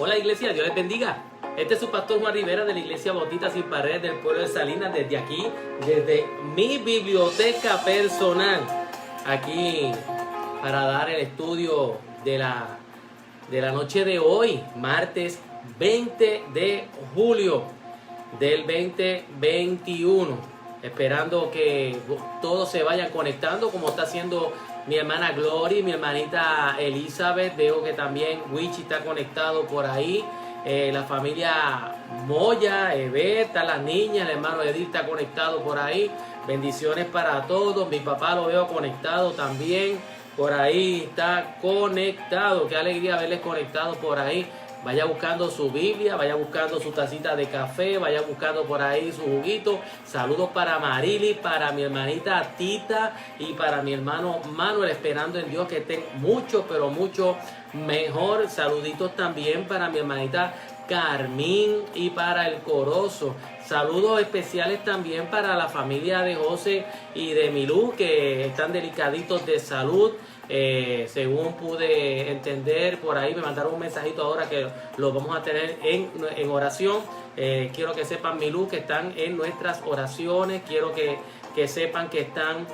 Hola iglesia, Dios les bendiga. Este es su pastor Juan Rivera de la Iglesia Bautista Sin Paredes del pueblo de Salinas, desde aquí, desde mi biblioteca personal, aquí para dar el estudio de la noche de hoy, martes 20 de julio del 2021. Esperando que todos se vayan conectando como está haciendo mi hermana Glory, mi hermanita Elizabeth. Veo que también Wichi está conectado por ahí. La familia Moya, está las niñas, el hermano Edith está conectado por ahí. Bendiciones para todos. Mi papá lo veo conectado también. Por ahí está conectado. Qué alegría verles conectados por ahí. Vaya buscando su Biblia, vaya buscando su tacita de café, vaya buscando por ahí su juguito. Saludos para Marily, para mi hermanita Tita y para mi hermano Manuel, esperando en Dios que estén mucho, pero mucho mejor. Saluditos también para mi hermanita Carmín y para el Corozo. Saludos especiales también para la familia de José y de Milú, que están delicaditos de salud. Según pude entender por ahí, me mandaron un mensajito ahora que lo vamos a tener en oración. Quiero que sepan, Milú, que están en nuestras oraciones. Quiero que sepan que están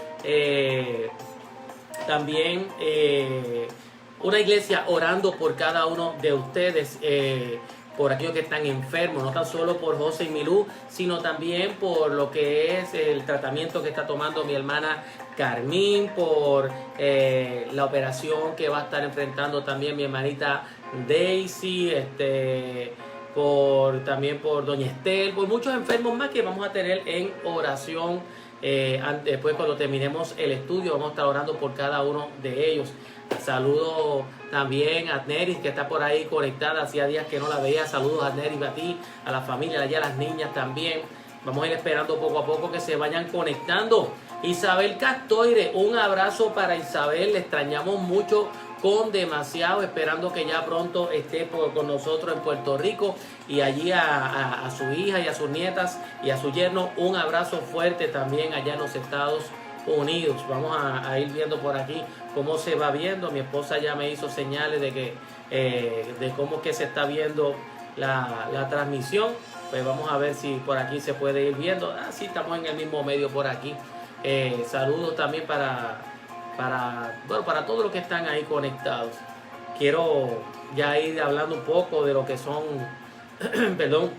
también una iglesia orando por cada uno de ustedes, por aquellos que están enfermos, no tan solo por José y Milú, sino también por lo que es el tratamiento que está tomando mi hermana Carmín, por la operación que va a estar enfrentando también mi hermanita Daisy, también por doña Estel, por muchos enfermos más que vamos a tener en oración. Después, cuando terminemos el estudio, vamos a estar orando por cada uno de ellos. Saludo también a Neris, que está por ahí conectada, hacía días que no la veía. Saludos a Neris, a ti, a la familia, allá a las niñas también. Vamos a ir esperando poco a poco que se vayan conectando. Isabel Castoire, un abrazo para Isabel, le extrañamos mucho, con demasiado, esperando que ya pronto esté con nosotros en Puerto Rico, y allí a su hija y a sus nietas y a su yerno, un abrazo fuerte también allá en los Estados Unidos. Vamos a ir viendo por aquí cómo se va viendo. Mi esposa ya me hizo señales de cómo que se está viendo la transmisión. Pues vamos a ver si por aquí se puede ir viendo. Sí, estamos en el mismo medio por aquí. Saludos también para todos los que están ahí conectados. Quiero ya ir hablando un poco de lo que son perdón,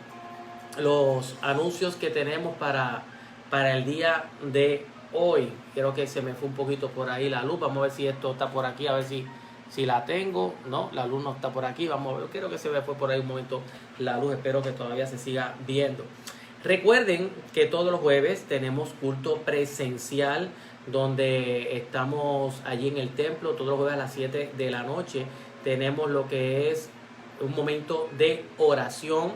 los anuncios que tenemos para el día de hoy. Creo que se me fue un poquito por ahí la luz. Vamos a ver si esto está por aquí, a ver si la tengo. No, la luz no está por aquí. Vamos a ver, creo que se me fue por ahí un momento la luz. Espero que todavía se siga viendo. Recuerden que todos los jueves tenemos culto presencial, donde estamos allí en el templo. Todos los jueves a las 7 de la noche tenemos lo que es un momento de oración,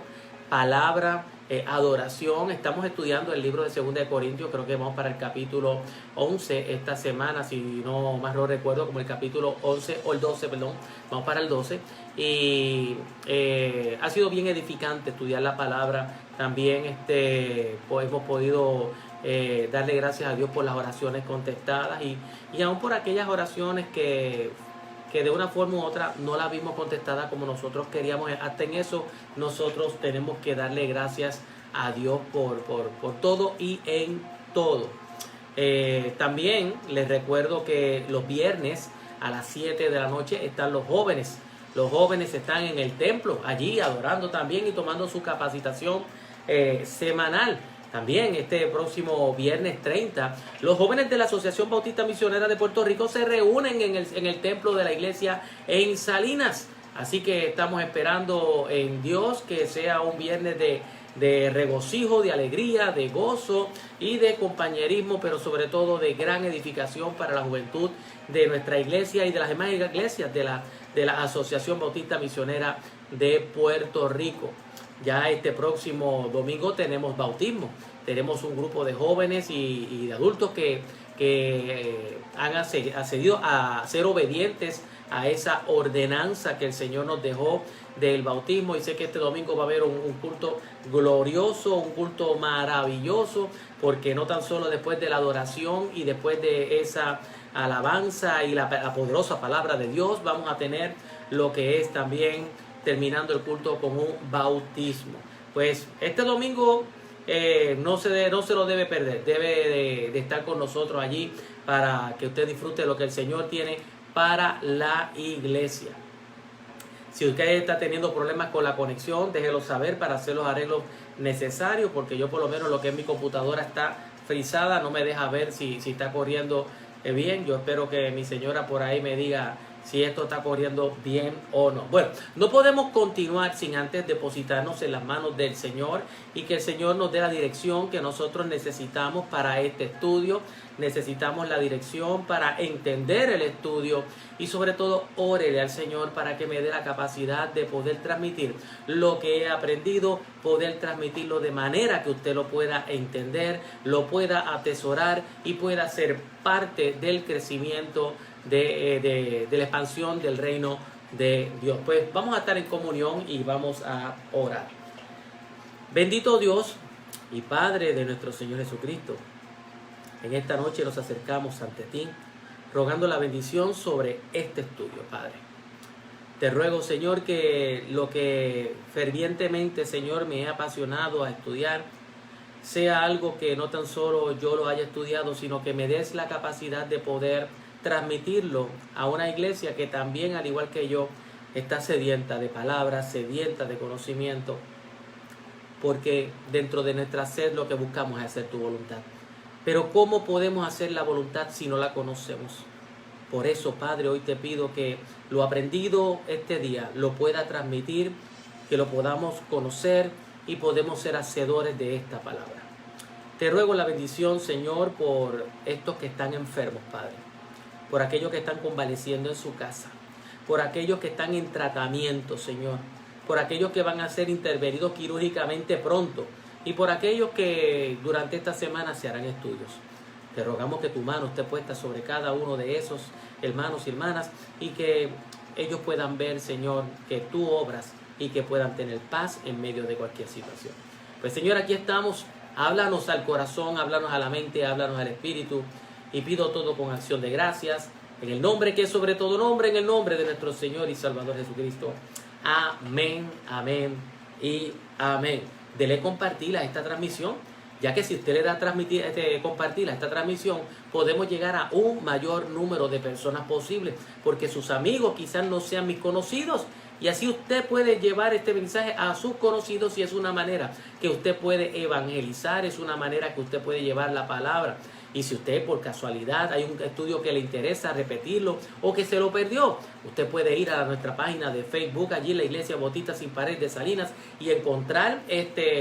palabra, adoración. Estamos estudiando el libro de 2 de Corintios. Creo que vamos para el capítulo 11 esta semana, si no más lo recuerdo, como el capítulo 11 o el 12, perdón. Vamos para el 12. Y ha sido bien edificante estudiar la palabra. También pues hemos podido darle gracias a Dios por las oraciones contestadas, y aún por aquellas oraciones que de una forma u otra no las vimos contestadas como nosotros queríamos. Hasta en eso nosotros tenemos que darle gracias a Dios por todo y en todo. También les recuerdo que los viernes a las 7 de la noche están los jóvenes. Los jóvenes están en el templo, allí adorando también y tomando su capacitación semanal. También este próximo viernes 30, los jóvenes de la Asociación Bautista Misionera de Puerto Rico se reúnen en el templo de la iglesia en Salinas. Así que estamos esperando en Dios que sea un viernes de regocijo, de alegría, de gozo y de compañerismo, pero sobre todo de gran edificación para la juventud de nuestra iglesia y de las demás iglesias de la Asociación Bautista Misionera de Puerto Rico. Ya este próximo domingo tenemos bautismo. Tenemos un grupo de jóvenes y de adultos que han accedido a ser obedientes a esa ordenanza que el Señor nos dejó del bautismo. Y sé que este domingo va a haber un culto glorioso, un culto maravilloso, porque no tan solo después de la adoración y después de esa alabanza y la poderosa palabra de Dios, vamos a tener lo que es también terminando el culto con un bautismo. Pues este domingo no se lo debe perder, debe de estar con nosotros allí para que usted disfrute lo que el Señor tiene para la iglesia. Si usted está teniendo problemas con la conexión, déjelo saber para hacer los arreglos necesarios, porque yo por lo menos lo que es mi computadora está frisada, no me deja ver si está corriendo bien. Yo espero que mi señora por ahí me diga si esto está corriendo bien o no. Bueno, no podemos continuar sin antes depositarnos en las manos del Señor y que el Señor nos dé la dirección que nosotros necesitamos para este estudio. Necesitamos la dirección para entender el estudio y sobre todo órele al Señor para que me dé la capacidad de poder transmitir lo que he aprendido, poder transmitirlo de manera que usted lo pueda entender, lo pueda atesorar y pueda ser parte del crecimiento de la expansión del reino de Dios. Pues vamos a estar en comunión y vamos a orar. Bendito Dios y Padre de nuestro Señor Jesucristo, en esta noche nos acercamos ante ti, rogando la bendición sobre este estudio, Padre. Te ruego, Señor, que lo que fervientemente, Señor, me he apasionado a estudiar, sea algo que no tan solo yo lo haya estudiado, sino que me des la capacidad de poder transmitirlo a una iglesia que también, al igual que yo, está sedienta de palabras, sedienta de conocimiento, porque dentro de nuestra sed lo que buscamos es hacer tu voluntad. Pero ¿cómo podemos hacer la voluntad si no la conocemos? Por eso, Padre, hoy te pido que lo aprendido este día lo pueda transmitir, que lo podamos conocer y podemos ser hacedores de esta palabra. Te ruego la bendición, Señor, por estos que están enfermos, Padre, por aquellos que están convaleciendo en su casa, por aquellos que están en tratamiento, Señor, por aquellos que van a ser intervenidos quirúrgicamente pronto, y por aquellos que durante esta semana se harán estudios. Te rogamos que tu mano esté puesta sobre cada uno de esos hermanos y hermanas y que ellos puedan ver, Señor, que tú obras y que puedan tener paz en medio de cualquier situación. Pues, Señor, aquí estamos. Háblanos al corazón, háblanos a la mente, háblanos al espíritu y pido todo con acción de gracias en el nombre que es sobre todo nombre, en el nombre de nuestro Señor y Salvador Jesucristo. Amén, amén y amén. Dele compartir a esta transmisión, ya que si usted le da compartir a esta transmisión, podemos llegar a un mayor número de personas posible, porque sus amigos quizás no sean mis conocidos, y así usted puede llevar este mensaje a sus conocidos y es una manera que usted puede evangelizar, es una manera que usted puede llevar la palabra. Y si usted por casualidad hay un estudio que le interesa repetirlo o que se lo perdió, usted puede ir a nuestra página de Facebook, allí en la Iglesia Bautista Sin Paredes de Salinas, y encontrar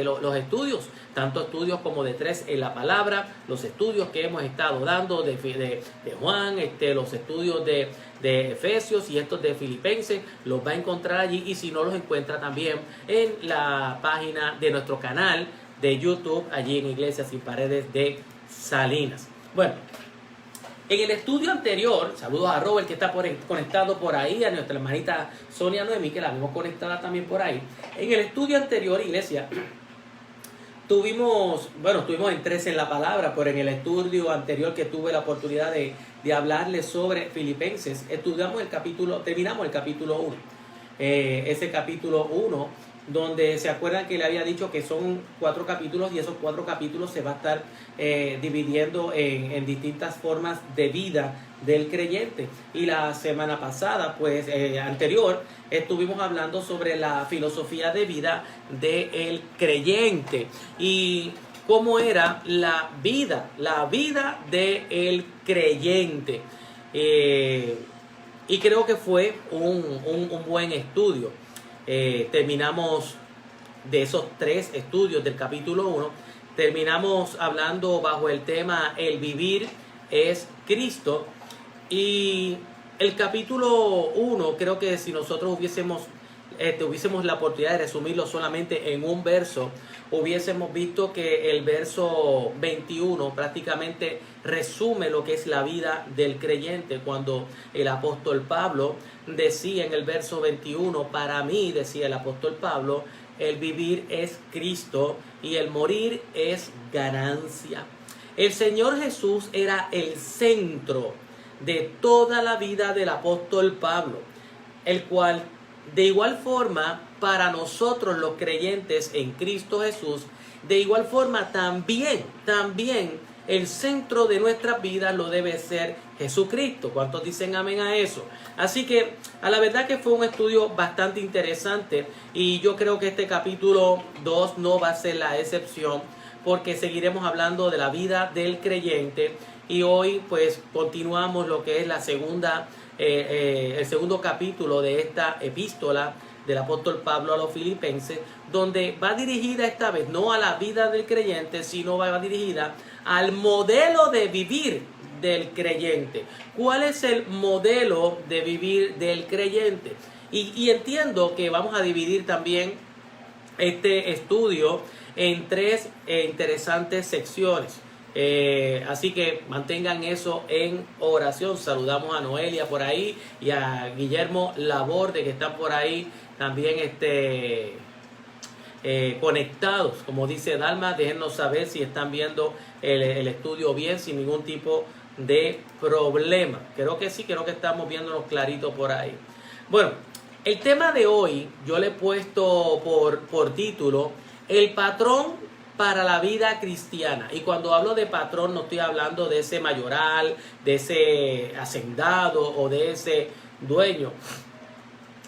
los estudios, tanto estudios como de 3 en la palabra, los estudios que hemos estado dando de Juan, los estudios de Efesios y estos de Filipenses, los va a encontrar allí, y si no los encuentra también en la página de nuestro canal de YouTube, allí en Iglesia Sin Paredes de Salinas. Bueno, en el estudio anterior, saludos a Robert que está conectado por ahí, a nuestra hermanita Sonia Noemi que la vemos conectada también por ahí. En el estudio anterior, iglesia, tuvimos en 13 en la palabra, pero en el estudio anterior que tuve la oportunidad de hablarles sobre Filipenses, terminamos el capítulo 1. Ese capítulo 1, donde se acuerdan que le había dicho que son 4 capítulos y esos 4 capítulos se va a estar dividiendo en distintas formas de vida del creyente. Y la semana pasada, anterior, estuvimos hablando sobre la filosofía de vida del creyente y cómo era la vida del creyente. Y creo que fue un buen estudio. Terminamos de esos 3 estudios del capítulo 1, terminamos hablando bajo el tema El vivir es Cristo, y el capítulo 1, creo que si nosotros hubiésemos la oportunidad de resumirlo solamente en un verso, hubiésemos visto que el verso 21 prácticamente resume lo que es la vida del creyente, cuando el apóstol Pablo decía en el verso 21, para mí, decía el apóstol Pablo, el vivir es Cristo y el morir es ganancia. El Señor Jesús era el centro de toda la vida del apóstol Pablo, el cual de igual forma, para nosotros los creyentes en Cristo Jesús, de igual forma también el centro de nuestras vidas lo debe ser Jesucristo. ¿Cuántos dicen amén a eso? Así que a la verdad que fue un estudio bastante interesante y yo creo que este capítulo 2 no va a ser la excepción, porque seguiremos hablando de la vida del creyente y hoy pues continuamos lo que es la segunda el segundo capítulo de esta epístola del apóstol Pablo a los Filipenses, donde va dirigida esta vez no a la vida del creyente, sino va dirigida al modelo de vivir del creyente. ¿Cuál es el modelo de vivir del creyente? Y entiendo que vamos a dividir también este estudio en tres interesantes secciones. Así que mantengan eso en oración. Saludamos a Noelia por ahí y a Guillermo Laborde, que están por ahí también conectados. Como dice Dalma, déjennos saber si están viendo el estudio bien, sin ningún tipo de problema. Creo que sí, creo que estamos viéndonos clarito por ahí. Bueno, el tema de hoy yo le he puesto por título el patrón para la vida cristiana. Y cuando hablo de patrón no estoy hablando de ese mayoral, de ese hacendado o de ese dueño,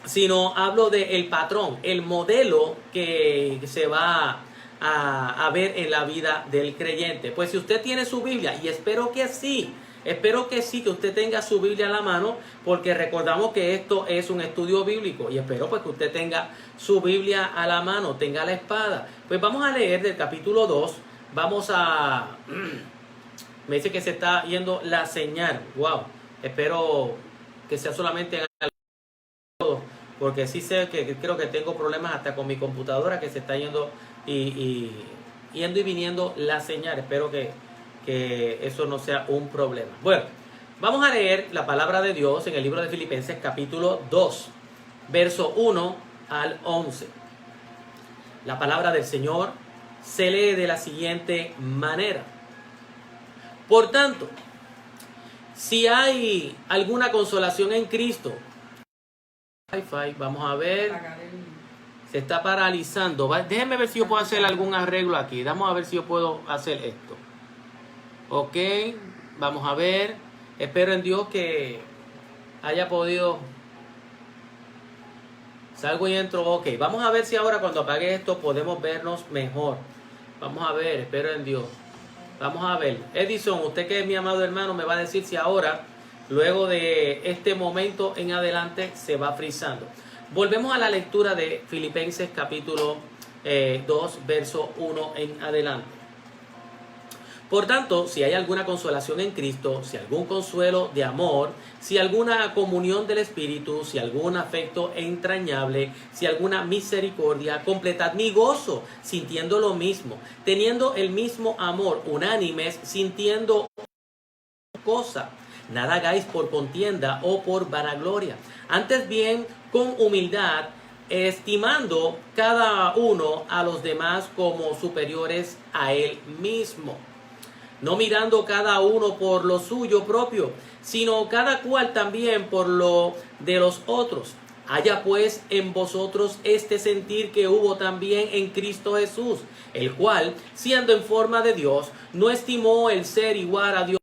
sino hablo del patrón, el modelo que se va a ver en la vida del creyente. Pues si usted tiene su Biblia, y espero que sí, que usted tenga su Biblia a la mano, porque recordamos que esto es un estudio bíblico y espero pues que usted tenga su Biblia a la mano, tenga la espada. Pues vamos a leer del capítulo 2, me dice que se está yendo la señal, wow, espero que sea solamente en todo, porque sí sé que creo que tengo problemas hasta con mi computadora, que se está yendo yendo y viniendo la señal, espero que eso no sea un problema. Bueno, vamos a leer la palabra de Dios en el libro de Filipenses capítulo 2, verso 1 al 11. La palabra del Señor se lee de la siguiente manera. Por tanto, si hay alguna consolación en Cristo, vamos a ver, se está paralizando. Déjenme ver si yo puedo hacer algún arreglo aquí. Vamos a ver si yo puedo hacer esto. Ok, vamos a ver. Espero en Dios que haya podido. Salgo y entro. Ok, vamos a ver si ahora cuando apague esto podemos vernos mejor. Vamos a ver, espero en Dios. Vamos a ver. Edison, usted que es mi amado hermano, me va a decir si ahora, luego de este momento en adelante, se va frizando. Volvemos a la lectura de Filipenses capítulo 2, verso 1 en adelante. Por tanto, si hay alguna consolación en Cristo, si algún consuelo de amor, si alguna comunión del Espíritu, si algún afecto entrañable, si alguna misericordia, completad mi gozo, sintiendo lo mismo, teniendo el mismo amor, unánimes, sintiendo cosa. Nada hagáis por contienda o por vanagloria, antes bien con humildad, estimando cada uno a los demás como superiores a él mismo, no mirando cada uno por lo suyo propio, sino cada cual también por lo de los otros. Haya pues en vosotros este sentir que hubo también en Cristo Jesús, el cual, siendo en forma de Dios, no estimó el ser igual a Dios.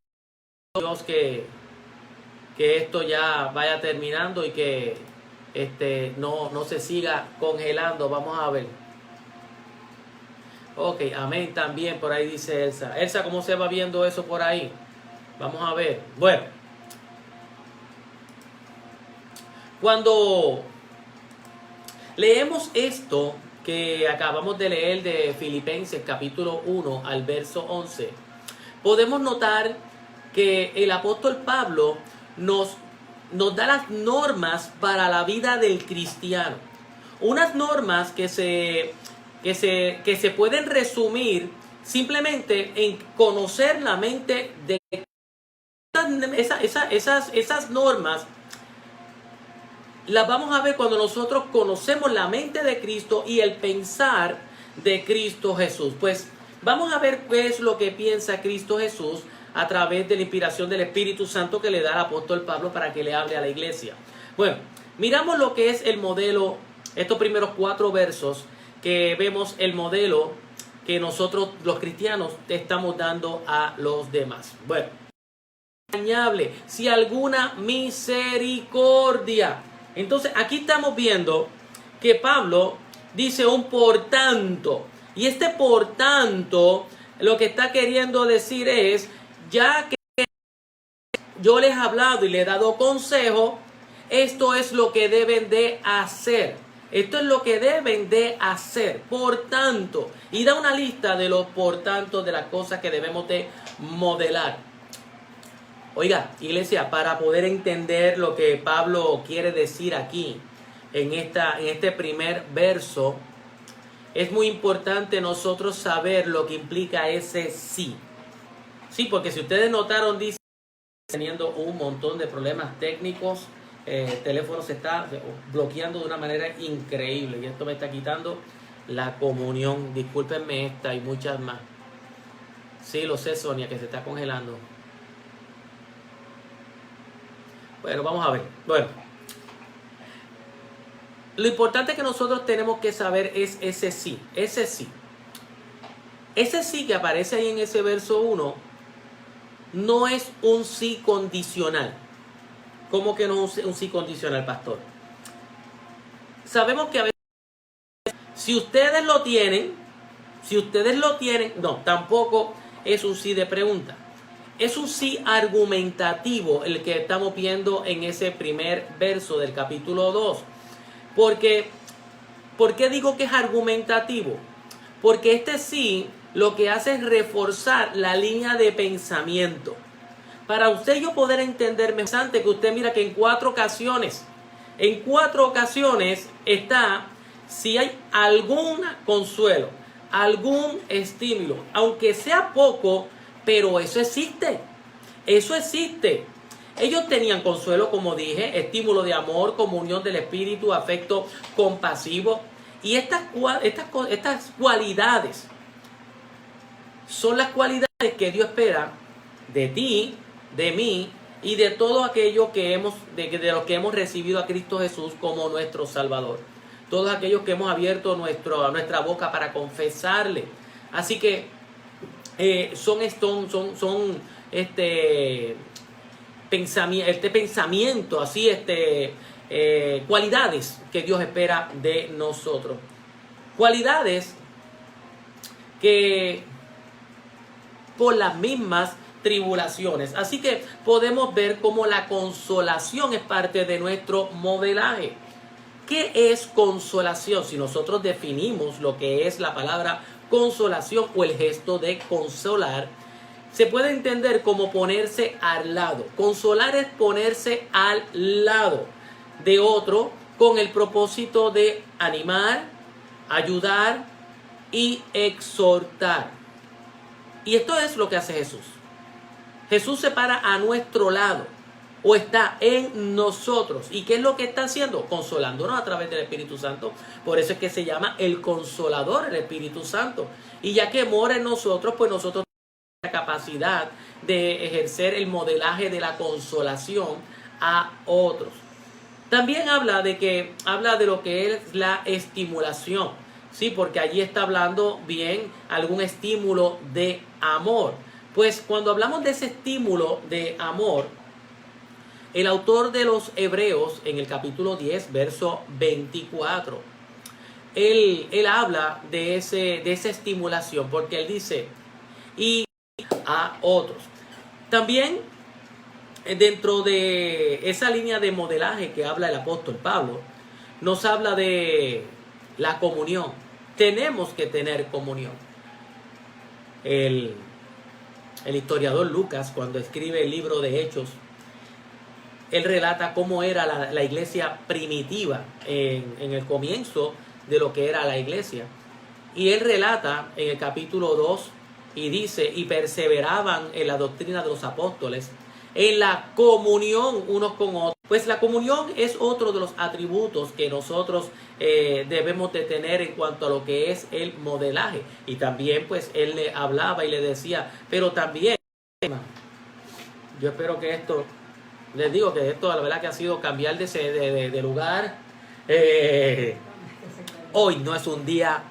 Que esto ya vaya terminando y que no se siga congelando. Vamos a ver. Ok, amén también, por ahí dice Elsa. Elsa, ¿cómo se va viendo eso por ahí? Vamos a ver. Bueno, cuando leemos esto que acabamos de leer de Filipenses capítulo 1 al verso 11, podemos notar que el apóstol Pablo nos da las normas para la vida del cristiano. Unas normas que se pueden resumir simplemente en conocer la mente de esas normas. Las vamos a ver cuando nosotros conocemos la mente de Cristo y el pensar de Cristo Jesús. Pues vamos a ver qué es lo que piensa Cristo Jesús a través de la inspiración del Espíritu Santo que le da al apóstol Pablo para que le hable a la iglesia. Bueno, Miramos lo que es el modelo, estos primeros 4 versos, que vemos el modelo que nosotros los cristianos estamos dando a los demás. Bueno, entrañable, si alguna misericordia. Entonces aquí estamos viendo que Pablo dice un por tanto. Y este por tanto lo que está queriendo decir es, ya que yo les he hablado y les he dado consejo, esto es lo que deben de hacer. Esto es lo que deben de hacer. Por tanto, y da una lista de los por tanto de las cosas que debemos de modelar. Oiga, iglesia, para poder entender lo que Pablo quiere decir aquí, en este primer verso, es muy importante nosotros saber lo que implica ese sí. Sí, porque si ustedes notaron, dice, teniendo un montón de problemas técnicos, el teléfono se está bloqueando de una manera increíble y esto me está quitando la comunión. Discúlpenme esta y muchas más. Sí, lo sé, Sonia, que se está congelando. Bueno, vamos a ver. Bueno, lo importante que nosotros tenemos que saber es ese sí. Ese sí. Ese sí que aparece ahí en ese verso 1 no es un sí condicional. ¿Cómo que no es un sí condicional, pastor? Sabemos que a veces, si ustedes lo tienen, no, tampoco es un sí de pregunta. Es un sí argumentativo el que estamos viendo en ese primer verso del capítulo 2. Porque, ¿por qué digo que es argumentativo? Porque este sí lo que hace es reforzar la línea de pensamiento. Para usted y yo poder entender mejor, que usted mira que en 4 ocasiones está, si hay algún consuelo, algún estímulo, aunque sea poco, pero eso existe. Eso existe. Ellos tenían consuelo, como dije, estímulo de amor, comunión del espíritu, afecto compasivo. Y estas cualidades son las cualidades que Dios espera de ti, de mí y de todo aquello de los que hemos recibido a Cristo Jesús como nuestro Salvador. Todos aquellos que hemos abierto nuestra boca para confesarle. Así que son pensamiento, así cualidades que Dios espera de nosotros. Cualidades que por las mismas tribulaciones. Así que podemos ver cómo la consolación es parte de nuestro modelaje. ¿Qué es consolación? Si nosotros definimos lo que es la palabra consolación o el gesto de consolar, se puede entender como ponerse al lado. Consolar es ponerse al lado de otro con el propósito de animar, ayudar y exhortar. Y esto es lo que hace Jesús. Jesús se para a nuestro lado o está en nosotros. ¿Y qué es lo que está haciendo? Consolándonos a través del Espíritu Santo. Por eso es que se llama el Consolador, el Espíritu Santo. Y ya que mora en nosotros, pues nosotros tenemos la capacidad de ejercer el modelaje de la consolación a otros. También habla de lo que es la estimulación. Sí, porque allí está hablando bien algún estímulo de amor. Pues cuando hablamos de ese estímulo de amor, el autor de los Hebreos en el capítulo 10, verso 24, él habla de esa estimulación, porque él dice, y a otros. También dentro de esa línea de modelaje que habla el apóstol Pablo, nos habla de la comunión. Tenemos que tener comunión. El historiador Lucas, cuando escribe el libro de Hechos, él relata cómo era la iglesia primitiva en el comienzo de lo que era la iglesia. Y él relata en el capítulo 2 y dice, y perseveraban en la doctrina de los apóstoles, en la comunión unos con otros. Pues la comunión es otro de los atributos que nosotros debemos de tener en cuanto a lo que es el modelaje. Y también pues él le hablaba y le decía, pero también, yo espero que esto les digo que esto la verdad que ha sido cambiar de lugar. Hoy no es un día,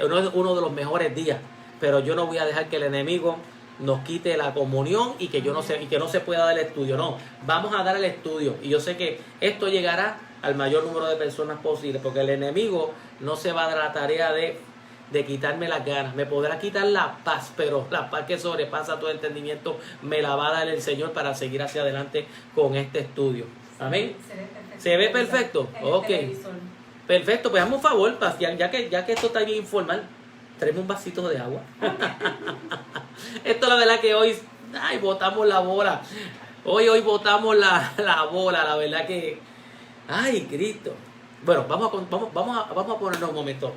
no es uno de los mejores días, pero yo no voy a dejar que el enemigo nos quite la comunión y que no se pueda dar el estudio. No, vamos a dar el estudio. Y yo sé que esto llegará al mayor número de personas posible, porque el enemigo no se va a dar la tarea de quitarme las ganas. Me podrá quitar la paz, pero la paz que sobrepasa todo entendimiento me la va a dar el Señor para seguir hacia adelante con este estudio. Amén. ¿Se ve perfecto? Ok. Perfecto, pues hazme un favor, ya que esto está bien informal, tráeme un vasito de agua. Esto la verdad que hoy, botamos la bola. Hoy botamos la bola, la verdad que, ay, Cristo. Bueno, vamos a ponernos un momento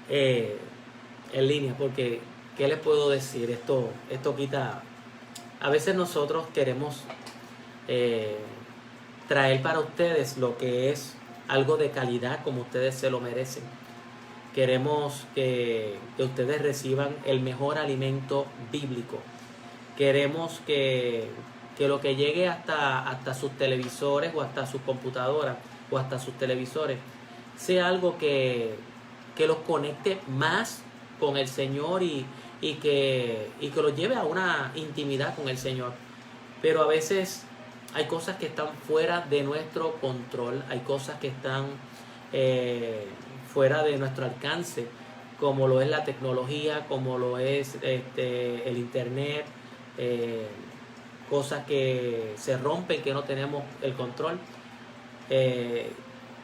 en línea, porque, ¿qué les puedo decir? Esto quita, a veces nosotros queremos traer para ustedes lo que es algo de calidad como ustedes se lo merecen. Queremos que ustedes reciban el mejor alimento bíblico. Queremos que lo que llegue hasta sus televisores o hasta sus computadoras o hasta sus televisores sea algo que los conecte más con el Señor y que los lleve a una intimidad con el Señor. Pero a veces hay cosas que están fuera de nuestro control, hay cosas que están fuera de nuestro alcance, como lo es la tecnología, como lo es el internet, cosas que se rompen, que no tenemos el control.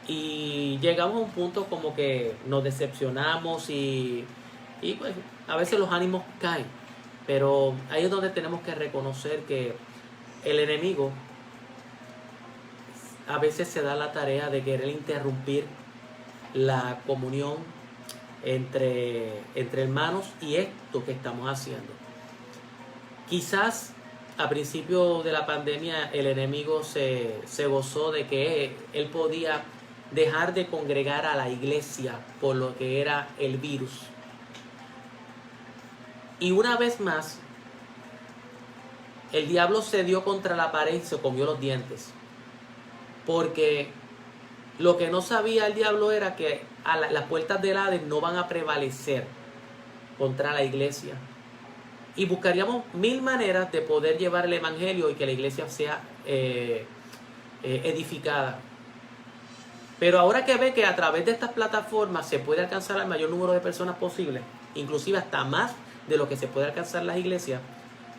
Y llegamos a un punto como que nos decepcionamos y pues a veces los ánimos caen. Pero ahí es donde tenemos que reconocer que el enemigo a veces se da la tarea de querer interrumpir la comunión entre hermanos y esto que estamos haciendo. Quizás a principio de la pandemia el enemigo se gozó de que él podía dejar de congregar a la iglesia por lo que era el virus. Y una vez más, el diablo se dio contra la pared y se comió los dientes. Porque lo que no sabía el diablo era que las puertas del Hades no van a prevalecer contra la iglesia. Y buscaríamos mil maneras de poder llevar el evangelio y que la iglesia sea edificada. Pero ahora que ve que a través de estas plataformas se puede alcanzar al mayor número de personas posible, inclusive hasta más de lo que se puede alcanzar las iglesias,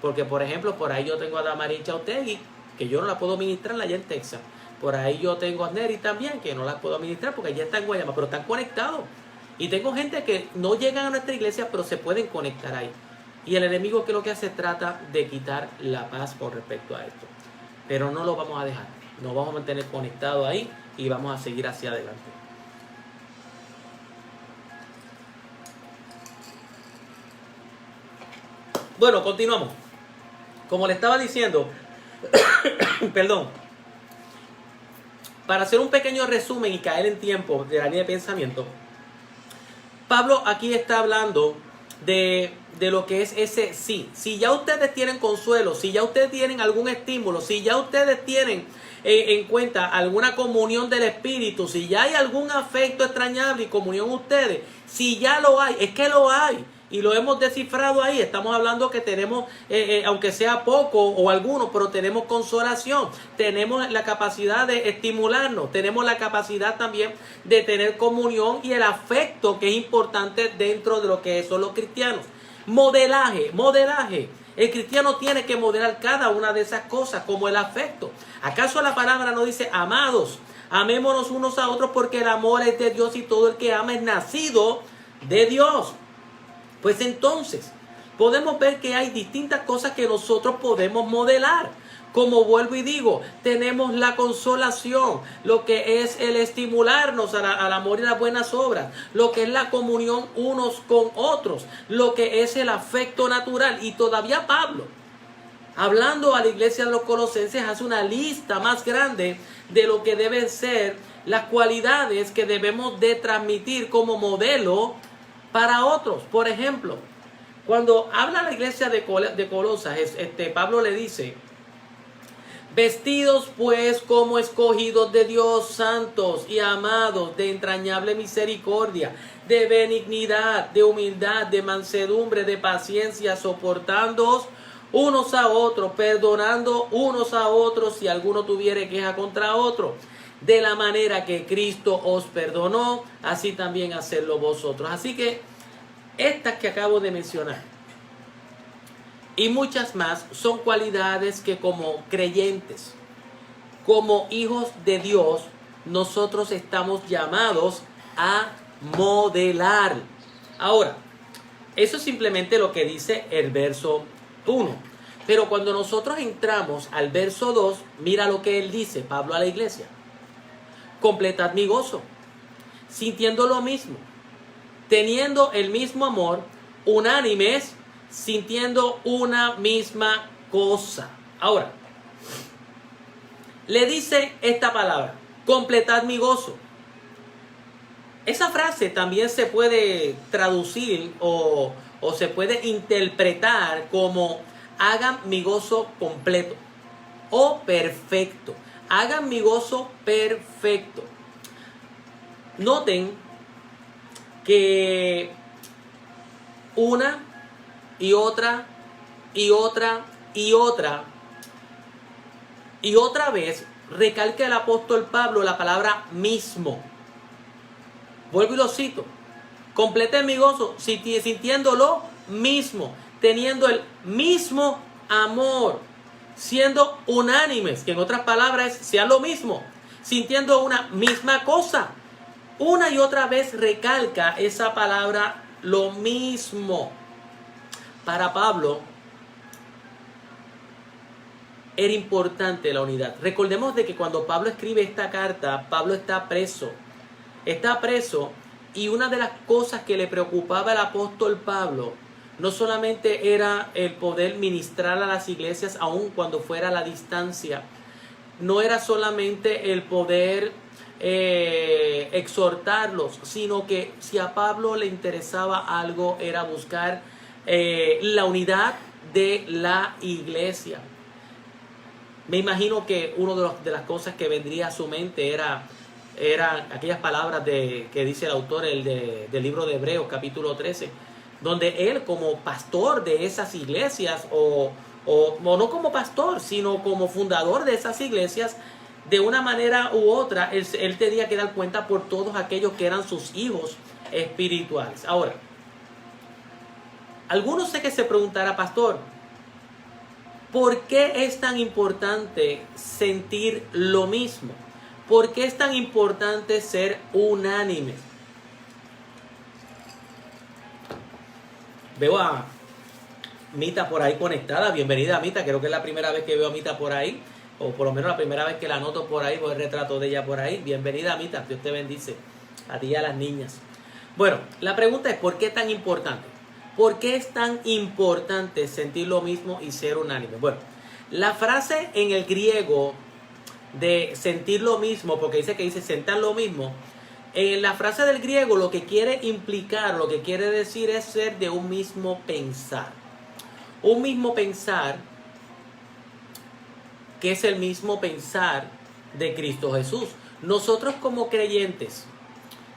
porque por ejemplo, por ahí yo tengo a Damarín Chautegui, que yo no la puedo ministrar allá en Texas. Por ahí yo tengo a Neri también, que no la puedo administrar porque ya está en Guayama, pero están conectados. Y tengo gente que no llegan a nuestra iglesia, pero se pueden conectar ahí. Y el enemigo, que lo que hace, trata de quitar la paz con respecto a esto. Pero no lo vamos a dejar. Nos vamos a mantener conectados ahí y vamos a seguir hacia adelante. Bueno, continuamos. Como le estaba diciendo, perdón. Para hacer un pequeño resumen y caer en tiempo de la línea de pensamiento, Pablo aquí está hablando de lo que es ese sí. Si ya ustedes tienen consuelo, si ya ustedes tienen algún estímulo, si ya ustedes tienen en cuenta alguna comunión del Espíritu, si ya hay algún afecto extrañable y comunión ustedes, si ya lo hay, es que lo hay. Y lo hemos descifrado ahí. Estamos hablando que tenemos, aunque sea poco o alguno, pero tenemos consolación. Tenemos la capacidad de estimularnos. Tenemos la capacidad también de tener comunión y el afecto, que es importante dentro de lo que son los cristianos. Modelaje. El cristiano tiene que modelar cada una de esas cosas, como el afecto. ¿Acaso la palabra no dice, amados, amémonos unos a otros porque el amor es de Dios y todo el que ama es nacido de Dios? Pues entonces podemos ver que hay distintas cosas que nosotros podemos modelar. Como vuelvo y digo, tenemos la consolación, lo que es el estimularnos al amor y las buenas obras, lo que es la comunión unos con otros, lo que es el afecto natural. Y todavía Pablo, hablando a la iglesia de los Colosenses, hace una lista más grande de lo que deben ser las cualidades que debemos de transmitir como modelo para otros. Por ejemplo, cuando habla la iglesia de Colosas, Pablo le dice, Vestidos pues como escogidos de Dios, santos y amados, de entrañable misericordia, de benignidad, de humildad, de mansedumbre, de paciencia, soportándoos unos a otros, perdonando unos a otros si alguno tuviere queja contra otro. De la manera que Cristo os perdonó, así también hacedlo vosotros. Así que estas que acabo de mencionar y muchas más son cualidades que como creyentes, como hijos de Dios, nosotros estamos llamados a modelar. Ahora, eso es simplemente lo que dice el verso 1. Pero cuando nosotros entramos al verso 2, mira lo que él dice, Pablo a la iglesia. Completad mi gozo, sintiendo lo mismo, teniendo el mismo amor, unánimes, sintiendo una misma cosa. Ahora, le dice esta palabra, completad mi gozo. Esa frase también se puede traducir o se puede interpretar como hagan mi gozo completo o perfecto. Hagan mi gozo perfecto. Noten que una y otra y otra y otra y otra vez recalca el apóstol Pablo la palabra mismo. Vuelvo y lo cito. Completen mi gozo sintiendo lo mismo, teniendo el mismo amor, siendo unánimes, que en otras palabras sea lo mismo, sintiendo una misma cosa. Una y otra vez recalca esa palabra lo mismo. Para Pablo era importante la unidad. Recordemos de que cuando Pablo escribe esta carta, Pablo está preso. Está preso y una de las cosas que le preocupaba al apóstol Pablo no solamente era el poder ministrar a las iglesias aun cuando fuera a la distancia. No era solamente el poder exhortarlos, sino que si a Pablo le interesaba algo era buscar la unidad de la iglesia. Me imagino que una de las cosas que vendría a su mente eran aquellas palabras que dice el autor del libro de Hebreos, capítulo 13, donde él como pastor de esas iglesias, o no como pastor, sino como fundador de esas iglesias, de una manera u otra, él tenía que dar cuenta por todos aquellos que eran sus hijos espirituales. Ahora, algunos sé que se preguntará, pastor, ¿por qué es tan importante sentir lo mismo? ¿Por qué es tan importante ser unánime? Veo a Mita por ahí conectada. Bienvenida, Mita. Creo que es la primera vez que veo a Mita por ahí, o por lo menos la primera vez que la noto por ahí, por el retrato de ella por ahí. Bienvenida, Mita. Dios te bendice. A ti y a las niñas. Bueno, la pregunta es, ¿por qué es tan importante? ¿Por qué es tan importante sentir lo mismo y ser unánime? Bueno, la frase en el griego de sentir lo mismo, porque dice sentar lo mismo, en la frase del griego lo que quiere implicar, lo que quiere decir es ser de un mismo pensar. Un mismo pensar que es el mismo pensar de Cristo Jesús. Nosotros como creyentes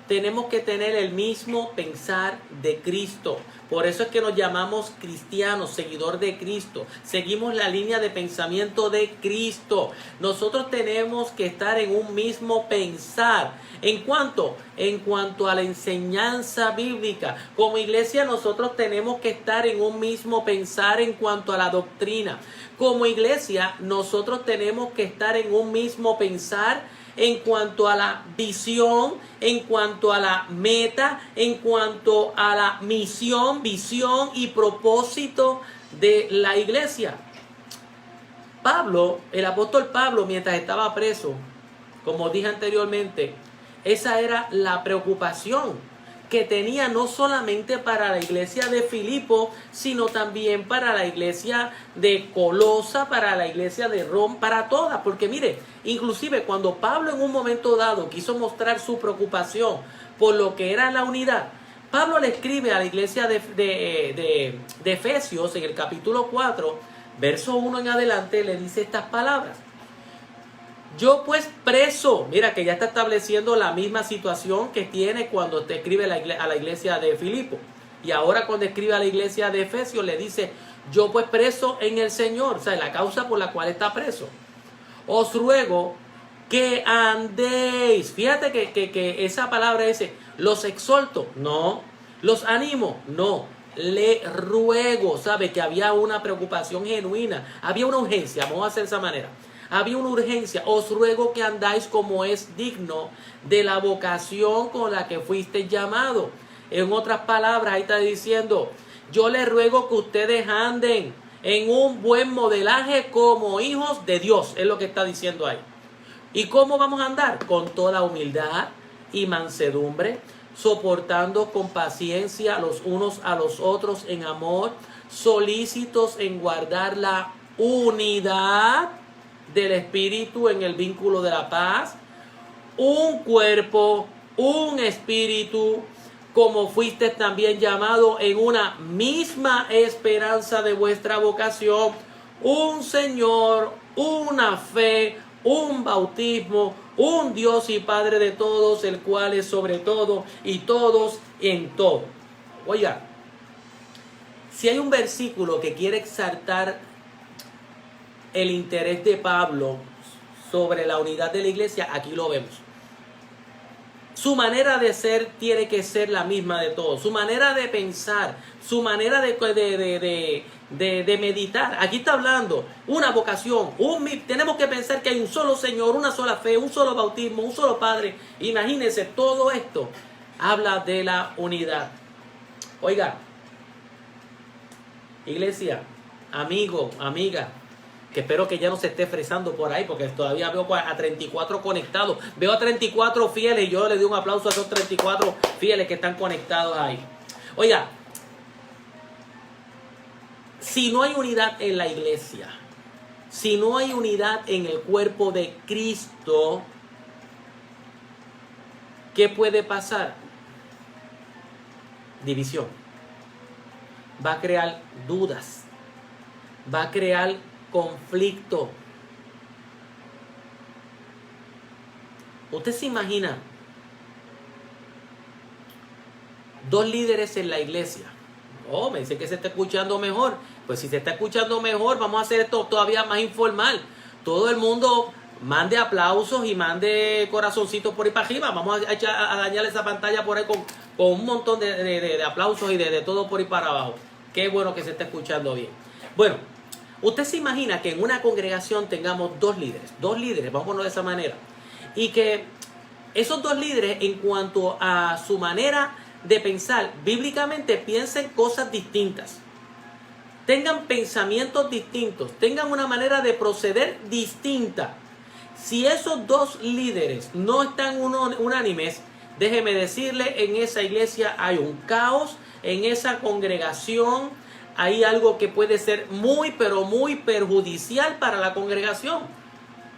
tenemos que tener el mismo pensar de Cristo. Por eso es que nos llamamos cristianos, seguidor de Cristo. Seguimos la línea de pensamiento de Cristo. Nosotros tenemos que estar en un mismo pensar. ¿En cuanto? En cuanto a la enseñanza bíblica. Como iglesia nosotros tenemos que estar en un mismo pensar en cuanto a la doctrina. Como iglesia nosotros tenemos que estar en un mismo pensar en cuanto a la visión, en cuanto a la meta, en cuanto a la misión, visión y propósito de la iglesia. Pablo, el apóstol Pablo, mientras estaba preso, como dije anteriormente, esa era la preocupación que tenía no solamente para la iglesia de Filipo, sino también para la iglesia de Colosa, para la iglesia de Roma, para todas. Porque mire, inclusive cuando Pablo en un momento dado quiso mostrar su preocupación por lo que era la unidad, Pablo le escribe a la iglesia de Efesios en el capítulo 4, verso 1 en adelante, le dice estas palabras. Yo pues preso, mira que ya está estableciendo la misma situación que tiene cuando te escribe a la iglesia de Filipo. Y ahora cuando escribe a la iglesia de Efesios le dice, yo pues preso en el Señor, o sea, la causa por la cual está preso. Os ruego que andéis. Fíjate que esa palabra dice, los exhorto, no. Los animo, no. Le ruego, ¿sabe? Que había una preocupación genuina, había una urgencia, vamos a hacer de esa manera. Había una urgencia. Os ruego que andáis como es digno de la vocación con la que fuisteis llamado. En otras palabras, ahí está diciendo, yo les ruego que ustedes anden en un buen modelaje como hijos de Dios. Es lo que está diciendo ahí. ¿Y cómo vamos a andar? Con toda humildad y mansedumbre, soportando con paciencia los unos a los otros en amor, solícitos en guardar la unidad del Espíritu en el vínculo de la paz, un cuerpo, un espíritu, como fuiste también llamado en una misma esperanza de vuestra vocación, un Señor, una fe, un bautismo, un Dios y Padre de todos, el cual es sobre todo y todos en todo. Oiga, si hay un versículo que quiere exaltar el interés de Pablo sobre la unidad de la iglesia, aquí lo vemos. Su manera de ser tiene que ser la misma de todos. Su manera de pensar, su manera de meditar. Aquí está hablando una vocación. Tenemos que pensar que hay un solo Señor, una sola fe, un solo bautismo, un solo Padre. Imagínense, todo esto habla de la unidad. Oiga, iglesia, amigo, amiga, que espero que ya no se esté fresando por ahí, porque todavía veo a 34 conectados. Veo a 34 fieles y yo le doy un aplauso a esos 34 fieles que están conectados ahí. Oiga, si no hay unidad en la iglesia, si no hay unidad en el cuerpo de Cristo, ¿qué puede pasar? División. Va a crear dudas. Va a crear conflicto. ¿Usted se imagina dos líderes en la iglesia? Oh, me dice que se está escuchando mejor. Pues si se está escuchando mejor, vamos a hacer esto todavía más informal. Todo el mundo mande aplausos y mande corazoncitos por ahí para arriba. Vamos a dañar esa pantalla por ahí con un montón de aplausos y de todo por ahí para abajo. Qué bueno que se está escuchando bien. Bueno, usted se imagina que en una congregación tengamos dos líderes, vamos a ponerlo de esa manera, y que esos dos líderes, en cuanto a su manera de pensar, bíblicamente piensen cosas distintas, tengan pensamientos distintos, tengan una manera de proceder distinta. Si esos dos líderes no están unánimes, déjeme decirle, en esa iglesia hay un caos, en esa congregación hay algo que puede ser muy, pero muy perjudicial para la congregación.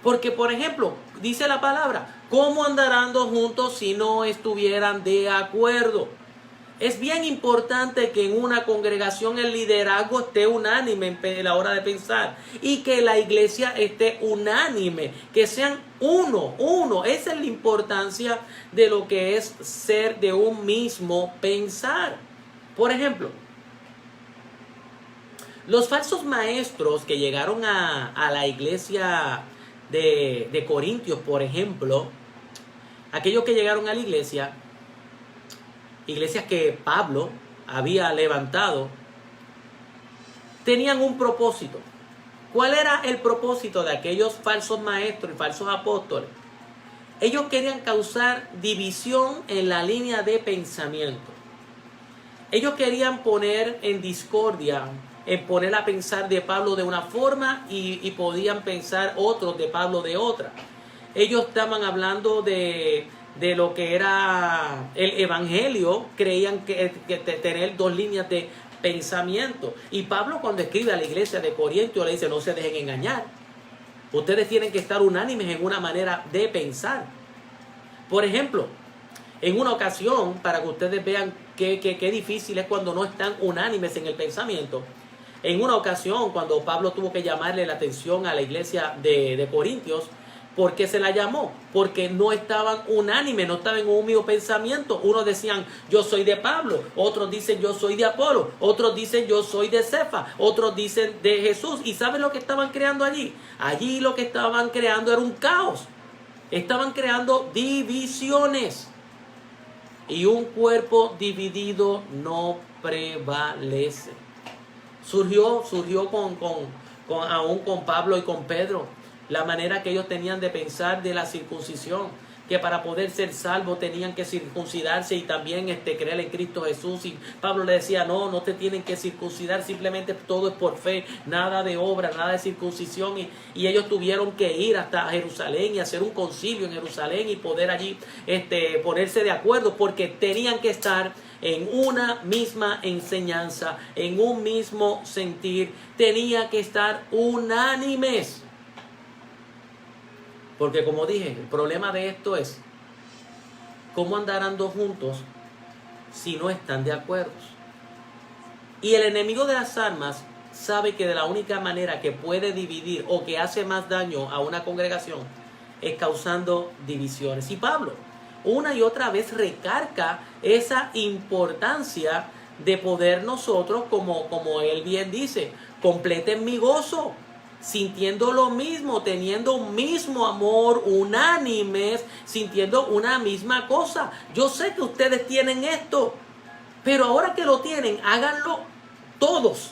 Porque, por ejemplo, dice la palabra, ¿cómo andarán dos juntos si no estuvieran de acuerdo? Es bien importante que en una congregación el liderazgo esté unánime en la hora de pensar y que la iglesia esté unánime, que sean uno. Esa es la importancia de lo que es ser de un mismo pensar. Por ejemplo, los falsos maestros que llegaron a la iglesia de Corintios, por ejemplo, aquellos que llegaron a la iglesia, iglesias que Pablo había levantado, tenían un propósito. ¿Cuál era el propósito de aquellos falsos maestros y falsos apóstoles? Ellos querían causar división en la línea de pensamiento. Ellos querían poner en discordia, en poner a pensar de Pablo de una forma y podían pensar otros de Pablo de otra. Ellos estaban hablando de lo que era el evangelio, creían que tener dos líneas de pensamiento. Y Pablo, cuando escribe a la iglesia de Corintios, le dice: no se dejen engañar. Ustedes tienen que estar unánimes en una manera de pensar. Por ejemplo, en una ocasión, para que ustedes vean qué difícil es cuando no están unánimes en el pensamiento. En una ocasión, cuando Pablo tuvo que llamarle la atención a la iglesia de Corintios, ¿Por qué se la llamó? Porque no estaban unánimes, no estaban en un mismo pensamiento. Unos decían, yo soy de Pablo. Otros dicen, yo soy de Apolo. Otros dicen, yo soy de Cefa. Otros dicen, de Jesús. ¿Y saben lo que estaban creando allí? Allí lo que estaban creando era un caos. Estaban creando divisiones. Y un cuerpo dividido no prevalece. Surgió aún con Pablo y con Pedro, la manera que ellos tenían de pensar de la circuncisión, que para poder ser salvos tenían que circuncidarse y también creer en Cristo Jesús. Y Pablo le decía, no te tienen que circuncidar, simplemente todo es por fe, nada de obra, nada de circuncisión. Y ellos tuvieron que ir hasta Jerusalén y hacer un concilio en Jerusalén y poder allí ponerse de acuerdo, porque tenían que estar en una misma enseñanza, en un mismo sentir, tenía que estar unánimes. Porque como dije, el problema de esto es cómo andarán dos juntos si no están de acuerdo. Y el enemigo de las almas sabe que de la única manera que puede dividir o que hace más daño a una congregación es causando divisiones. Y Pablo una y otra vez recarga esa importancia de poder nosotros, como él bien dice, completen mi gozo, sintiendo lo mismo, teniendo un mismo amor, unánimes, sintiendo una misma cosa. Yo sé que ustedes tienen esto, pero ahora que lo tienen, háganlo todos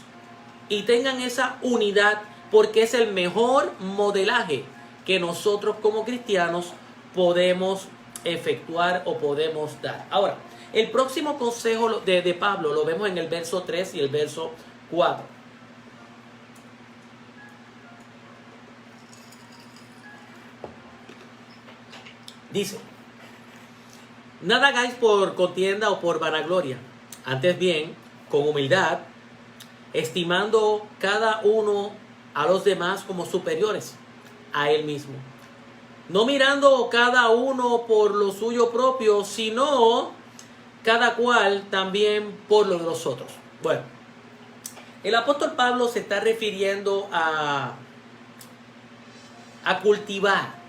y tengan esa unidad, porque es el mejor modelaje que nosotros como cristianos podemos efectuar o podemos dar. Ahora, el próximo consejo de Pablo lo vemos en el verso 3 y el verso 4. Dice, nada hagáis por contienda o por vanagloria, antes bien, con humildad, estimando cada uno a los demás como superiores a él mismo, no mirando cada uno por lo suyo propio, sino cada cual también por lo de los otros. Bueno, el apóstol Pablo se está refiriendo a cultivar.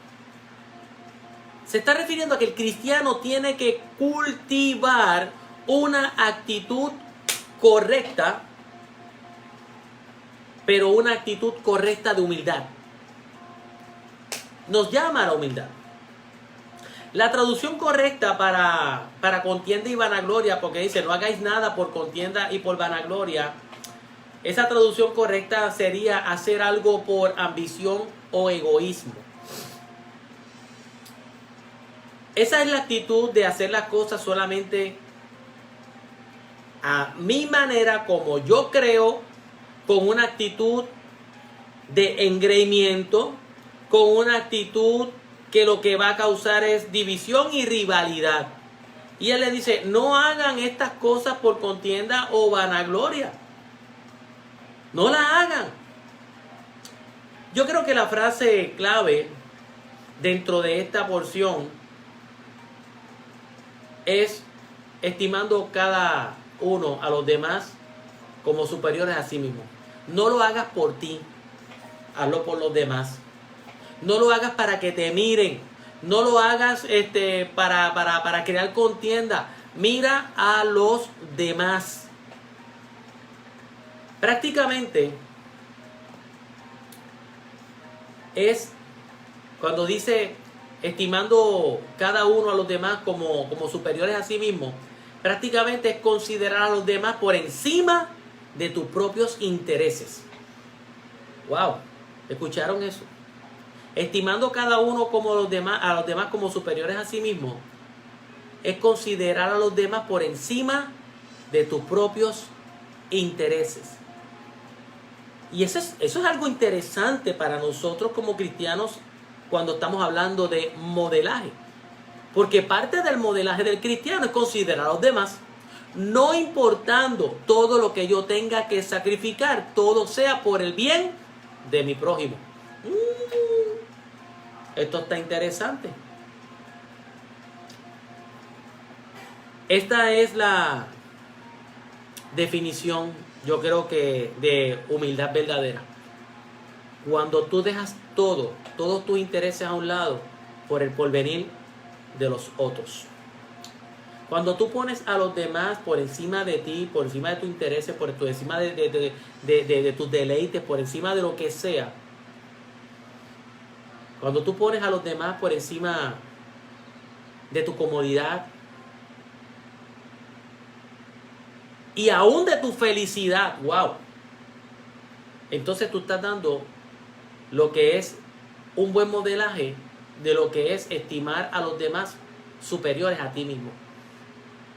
Se está refiriendo a que el cristiano tiene que cultivar una actitud correcta, pero una actitud correcta de humildad. Nos llama a la humildad. La traducción correcta para contienda y vanagloria, porque dice no hagáis nada por contienda y por vanagloria, esa traducción correcta sería hacer algo por ambición o egoísmo. Esa es la actitud de hacer las cosas solamente a mi manera, como yo creo, con una actitud de engreimiento, con una actitud que lo que va a causar es división y rivalidad. Y él le dice, no hagan estas cosas por contienda o vanagloria. No la hagan. Yo creo que la frase clave dentro de esta porción es estimando cada uno a los demás como superiores a sí mismo. No lo hagas por ti, hazlo por los demás. No lo hagas para que te miren, no lo hagas para crear contienda. Mira a los demás. Prácticamente es cuando dice estimando cada uno a los demás como superiores a sí mismo, prácticamente es considerar a los demás por encima de tus propios intereses. Wow, ¿escucharon eso? Estimando cada uno a los demás como superiores a sí mismo, es considerar a los demás por encima de tus propios intereses. Y eso es algo interesante para nosotros como cristianos cuando estamos hablando de modelaje. Porque parte del modelaje del cristiano es considerar a los demás, no importando todo lo que yo tenga que sacrificar, todo sea por el bien de mi prójimo. Esto está interesante. Esta es la definición, yo creo que de humildad verdadera. Cuando tú dejas todos tus intereses a un lado por el porvenir de los otros. Cuando tú pones a los demás por encima de ti, por encima de tus intereses, por encima de tus deleites, por encima de lo que sea, cuando tú pones a los demás por encima de tu comodidad y aún de tu felicidad, wow, entonces tú estás dando lo que es un buen modelaje de lo que es estimar a los demás superiores a ti mismo.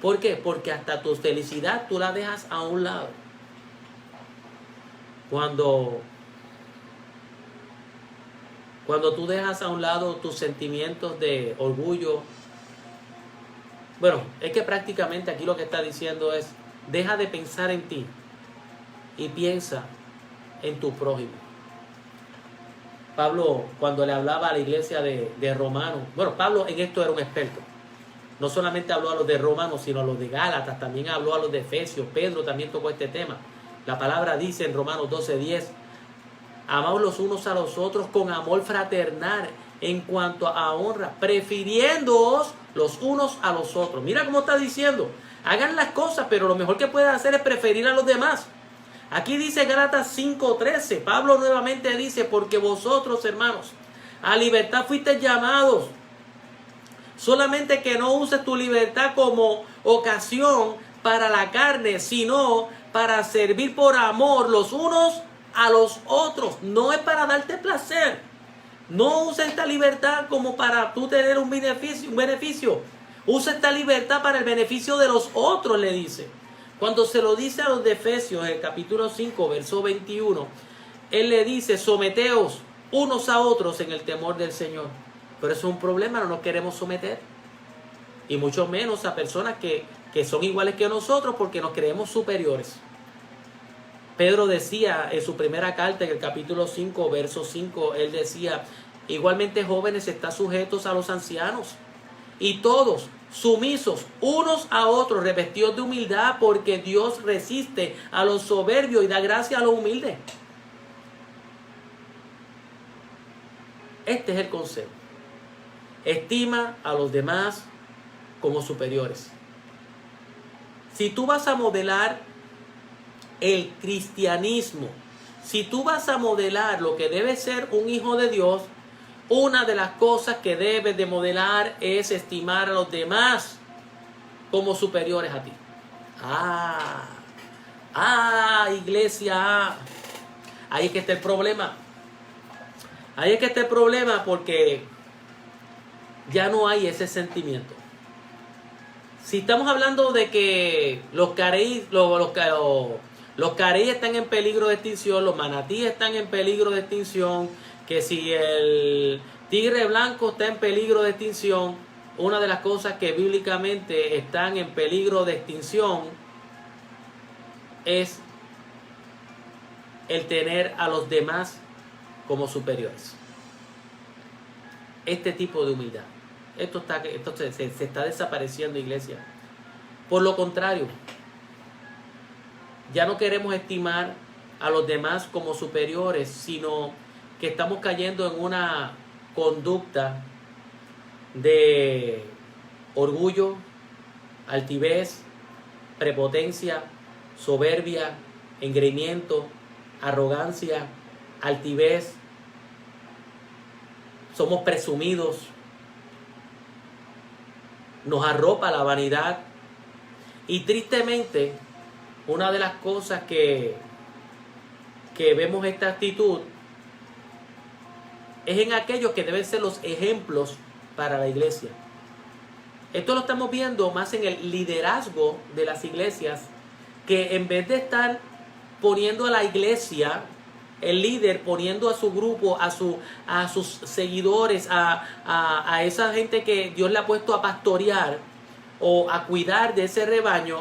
¿Por qué? Porque hasta tu felicidad tú la dejas a un lado. Cuando tú dejas a un lado tus sentimientos de orgullo, bueno, es que prácticamente aquí lo que está diciendo es, deja de pensar en ti y piensa en tu prójimo. Pablo, cuando le hablaba a la iglesia de Romanos, bueno, Pablo en esto era un experto. No solamente habló a los de Romanos, sino a los de Gálatas, también habló a los de Efesios. Pedro también tocó este tema. La palabra dice en Romanos 12:10, amaos los unos a los otros con amor fraternal en cuanto a honra, prefiriéndoos los unos a los otros. Mira cómo está diciendo, hagan las cosas, pero lo mejor que pueden hacer es preferir a los demás. Aquí dice Gálatas 5:13, Pablo nuevamente dice, porque vosotros, hermanos, a libertad fuisteis llamados, solamente que no uses tu libertad como ocasión para la carne, sino para servir por amor los unos a los otros. No es para darte placer. No uses esta libertad como para tú tener un beneficio. Usa esta libertad para el beneficio de los otros, le dice. Cuando se lo dice a los de Efesios, en el capítulo 5, verso 21, él le dice, someteos unos a otros en el temor del Señor. Pero eso es un problema, no nos queremos someter. Y mucho menos a personas que son iguales que nosotros porque nos creemos superiores. Pedro decía en su primera carta, en el capítulo 5, verso 5, él decía, igualmente jóvenes, están sujetos a los ancianos, y todos sumisos unos a otros, revestidos de humildad, porque Dios resiste a los soberbios y da gracia a los humildes. Este es el consejo. Estima a los demás como superiores. Si tú vas a modelar el cristianismo, si tú vas a modelar lo que debe ser un hijo de Dios, una de las cosas que debes de modelar es estimar a los demás como superiores a ti. Iglesia, ahí es que está el problema. Ahí es que está el problema, porque ya no hay ese sentimiento. Si estamos hablando de que los careí están en peligro de extinción, los manatíes están en peligro de extinción, que si el tigre blanco está en peligro de extinción, una de las cosas que bíblicamente están en peligro de extinción es el tener a los demás como superiores. Este tipo de humildad. Esto se está desapareciendo, iglesia. Por lo contrario, ya no queremos estimar a los demás como superiores, sino que estamos cayendo en una conducta de orgullo, altivez, prepotencia, soberbia, engreimiento, arrogancia, altivez. Somos presumidos, nos arropa la vanidad, y tristemente una de las cosas que vemos esta actitud es en aquellos que deben ser los ejemplos para la iglesia. Esto lo estamos viendo más en el liderazgo de las iglesias, que en vez de estar poniendo a la iglesia, el líder poniendo a su grupo, a sus seguidores, a esa gente que Dios le ha puesto a pastorear o a cuidar de ese rebaño,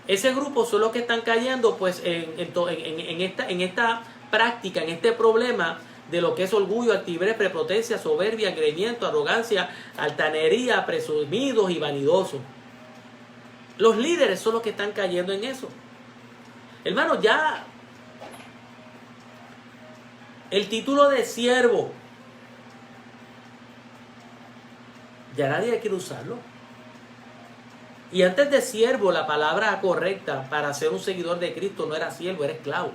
ese grupo son los que están cayendo pues en esta práctica, en este problema de lo que es orgullo, altivez, prepotencia, soberbia, engreimiento, arrogancia, altanería, presumidos y vanidosos. Los líderes son los que están cayendo en eso. Hermanos, ya El título de siervo, ya nadie quiere usarlo. Y antes de siervo, la palabra correcta para ser un seguidor de Cristo no era siervo, era esclavo.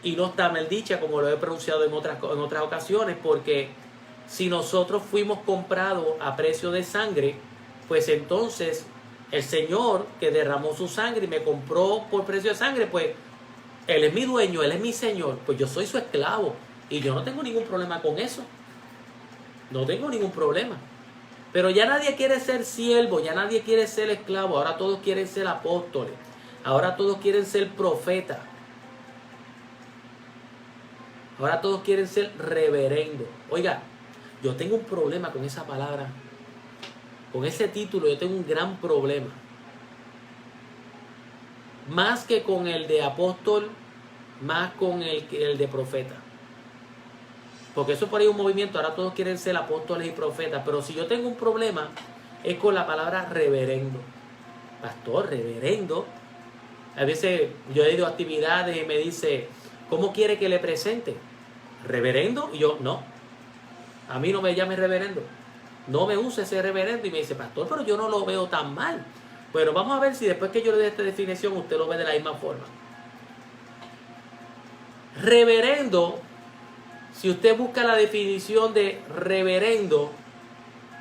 Y no está maldicha, como lo he pronunciado en otras ocasiones, porque si nosotros fuimos comprados a precio de sangre, pues entonces el Señor que derramó su sangre y me compró por precio de sangre, pues Él es mi dueño, Él es mi Señor, pues yo soy su esclavo. Y yo no tengo ningún problema con eso. No tengo ningún problema. Pero ya nadie quiere ser siervo, ya nadie quiere ser esclavo. Ahora todos quieren ser apóstoles. Ahora todos quieren ser profetas. Ahora todos quieren ser reverendo. Oiga, yo tengo un problema con esa palabra. Con ese título yo tengo un gran problema. Más que con el de apóstol, más con el de profeta. Porque eso por ahí es un movimiento, ahora todos quieren ser apóstoles y profetas. Pero si yo tengo un problema, es con la palabra reverendo. Pastor, reverendo. A veces yo he ido a actividades y me dice, ¿cómo quiere que le presente? ¿Reverendo? Y yo, no. A mí no me llame reverendo. No me use ese reverendo. Y me dice, pastor, pero yo no lo veo tan mal. Bueno, vamos a ver si después que yo le dé esta definición, usted lo ve de la misma forma. Reverendo, si usted busca la definición de reverendo,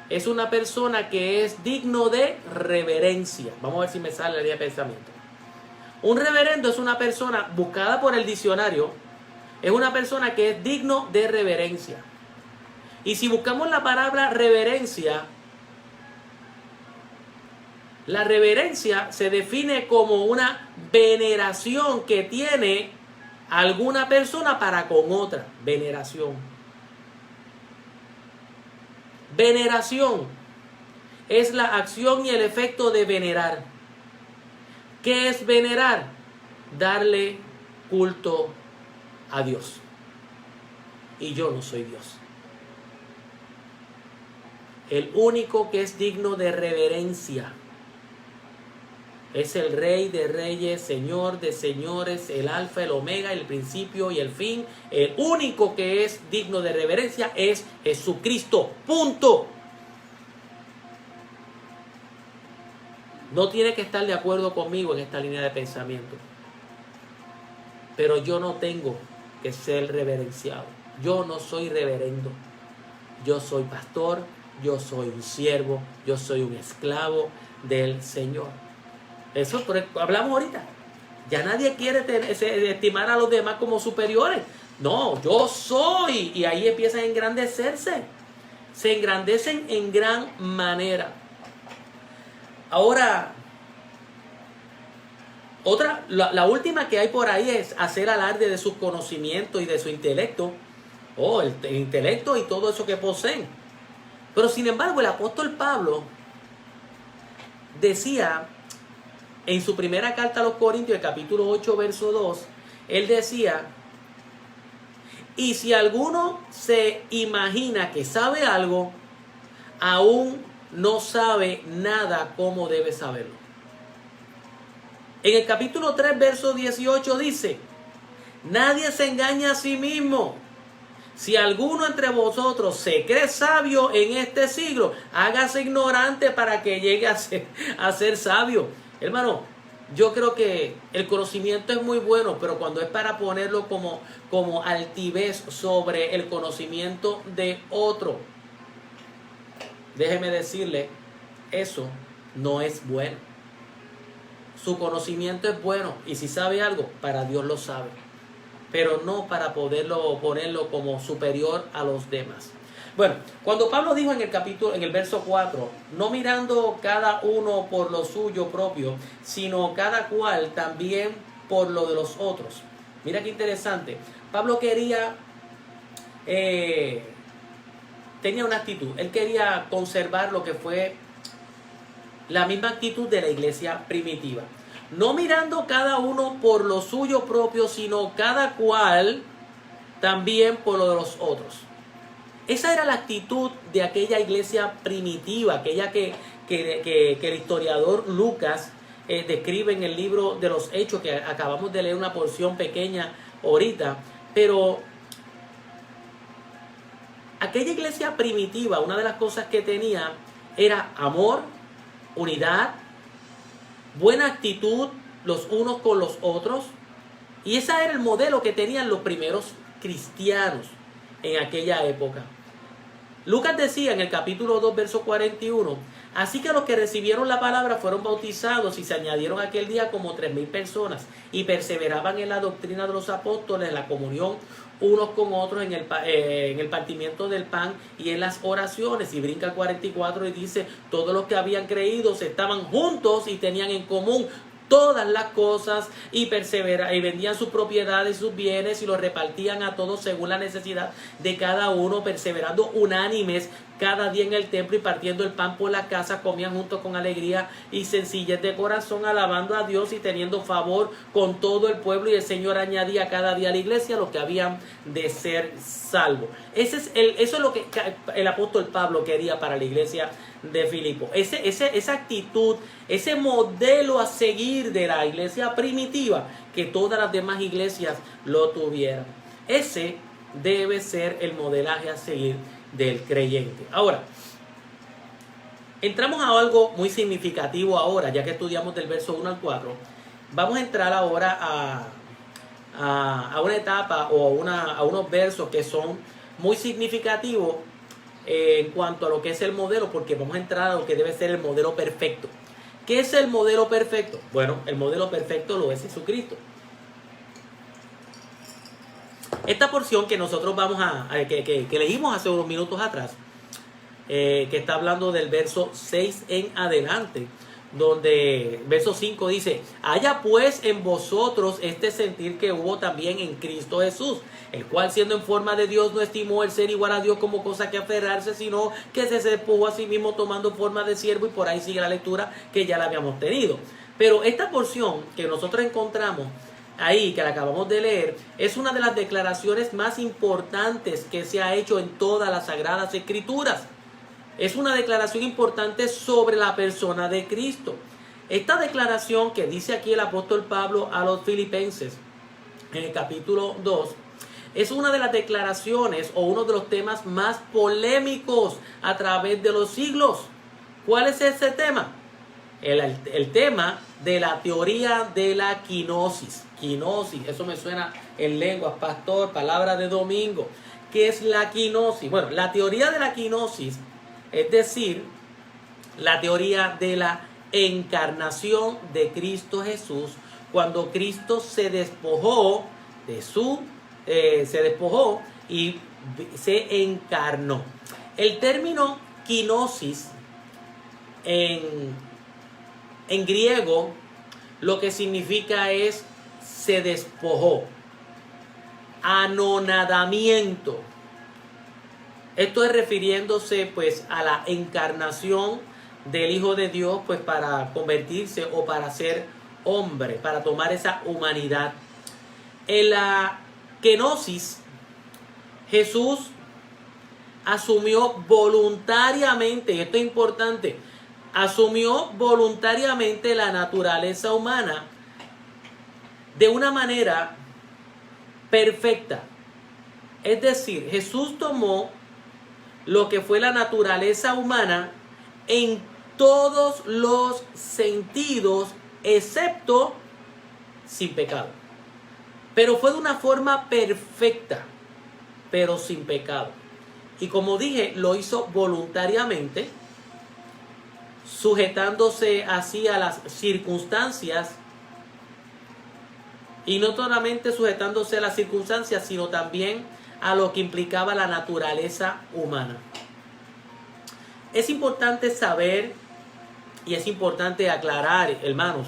es una persona que es digno de reverencia. Vamos a ver si me sale la línea de pensamiento. Un reverendo es una persona, buscada por el diccionario, es una persona que es digno de reverencia. Y si buscamos la palabra reverencia, la reverencia se define como una veneración que tiene alguna persona para con otra. Veneración. Veneración es la acción y el efecto de venerar. ¿Qué es venerar? Darle culto a Dios. Y yo no soy Dios. El único que es digno de reverencia es el Rey de Reyes, Señor de Señores, el Alfa, el Omega, el principio y el fin. El único que es digno de reverencia es Jesucristo. Punto. No tiene que estar de acuerdo conmigo en esta línea de pensamiento. Pero yo no tengo que ser reverenciado. Yo no soy reverendo. Yo soy pastor, yo soy un siervo, yo soy un esclavo del Señor. Eso hablamos ahorita. Ya nadie quiere estimar a los demás como superiores. No, yo soy. Y ahí empiezan a engrandecerse. Se engrandecen en gran manera. Ahora, la última que hay por ahí es hacer alarde de su conocimiento y de su intelecto. El intelecto y todo eso que poseen. Pero sin embargo, el apóstol Pablo decía en su primera carta a los Corintios, el capítulo 8, verso 2, él decía, y si alguno se imagina que sabe algo, aún no sabe nada como debe saberlo. En el capítulo 3, verso 18 dice, nadie se engaña a sí mismo. Si alguno entre vosotros se cree sabio en este siglo, hágase ignorante para que llegue a ser sabio. Hermano, yo creo que el conocimiento es muy bueno, pero cuando es para ponerlo como altivez sobre el conocimiento de otro, déjeme decirle, eso no es bueno. Su conocimiento es bueno y si sabe algo, para Dios lo sabe, pero no para ponerlo como superior a los demás. Bueno, cuando Pablo dijo en el verso 4, no mirando cada uno por lo suyo propio, sino cada cual también por lo de los otros. Mira qué interesante. Pablo tenía una actitud. Él quería conservar lo que fue la misma actitud de la iglesia primitiva. No mirando cada uno por lo suyo propio, sino cada cual también por lo de los otros. Esa era la actitud de aquella iglesia primitiva, aquella que el historiador Lucas describe en el libro de los Hechos, que acabamos de leer una porción pequeña ahorita, Pero aquella iglesia primitiva, una de las cosas que tenía era amor, unidad, buena actitud los unos con los otros. Y ese era el modelo que tenían los primeros cristianos en aquella época. Lucas decía en el capítulo 2, verso 41, así que los que recibieron la palabra fueron bautizados y se añadieron aquel día como 3,000 personas y perseveraban en la doctrina de los apóstoles, en la comunión unos con otros, en el partimiento del pan y en las oraciones. Y brinca el 44 y dice, todos los que habían creído se estaban juntos y tenían en común todas las cosas y vendían sus propiedades y sus bienes y los repartían a todos según la necesidad de cada uno, perseverando unánimes cada día en el templo y partiendo el pan por las casas, comían juntos con alegría y sencillez de corazón, alabando a Dios y teniendo favor con todo el pueblo, y el Señor añadía cada día a la iglesia los que habían de ser salvos. Eso es lo que el apóstol Pablo quería para la iglesia de Filipo. Esa actitud, ese modelo a seguir de la iglesia primitiva, que todas las demás iglesias lo tuvieran. Ese debe ser el modelaje a seguir del creyente. Ahora, entramos a algo muy significativo ahora, ya que estudiamos del verso 1 al 4. Vamos a entrar ahora a una etapa o a unos versos que son muy significativos en cuanto a lo que es el modelo, porque vamos a entrar a lo que debe ser el modelo perfecto. ¿Qué es el modelo perfecto? Bueno, el modelo perfecto lo es Jesucristo. Esta porción que nosotros que leímos hace unos minutos atrás, que está hablando del verso 6 en adelante, donde verso 5 dice, haya pues en vosotros este sentir que hubo también en Cristo Jesús, el cual siendo en forma de Dios no estimó el ser igual a Dios como cosa que aferrarse, sino que se despojó a sí mismo tomando forma de siervo, y por ahí sigue la lectura que ya la habíamos tenido. Pero esta porción que nosotros encontramos ahí, que la acabamos de leer, es una de las declaraciones más importantes que se ha hecho en todas las Sagradas Escrituras. Es una declaración importante sobre la persona de Cristo. Esta declaración que dice aquí el apóstol Pablo a los filipenses en el capítulo 2, es una de las declaraciones o uno de los temas más polémicos a través de los siglos. ¿Cuál es ese tema? El tema de la teoría de la quinosis. Quinosis, eso me suena en lenguas, pastor, palabra de domingo. ¿Qué es la quinosis? Bueno, la teoría de la quinosis, es decir, la teoría de la encarnación de Cristo Jesús, cuando Cristo se despojó y se encarnó. El término quinosis en griego lo que significa es se despojó, anonadamiento. Esto es refiriéndose pues a la encarnación del Hijo de Dios, pues para convertirse o para ser hombre, para tomar esa humanidad. En la kenosis, Jesús asumió voluntariamente, y esto es importante, asumió voluntariamente la naturaleza humana de una manera perfecta. Es decir, Jesús tomó lo que fue la naturaleza humana en todos los sentidos, excepto sin pecado. Pero fue de una forma perfecta, pero sin pecado. Y como dije, lo hizo voluntariamente, sujetándose así a las circunstancias, y no solamente sujetándose a las circunstancias, sino también a lo que implicaba la naturaleza humana. Es importante saber y es importante aclarar, hermanos,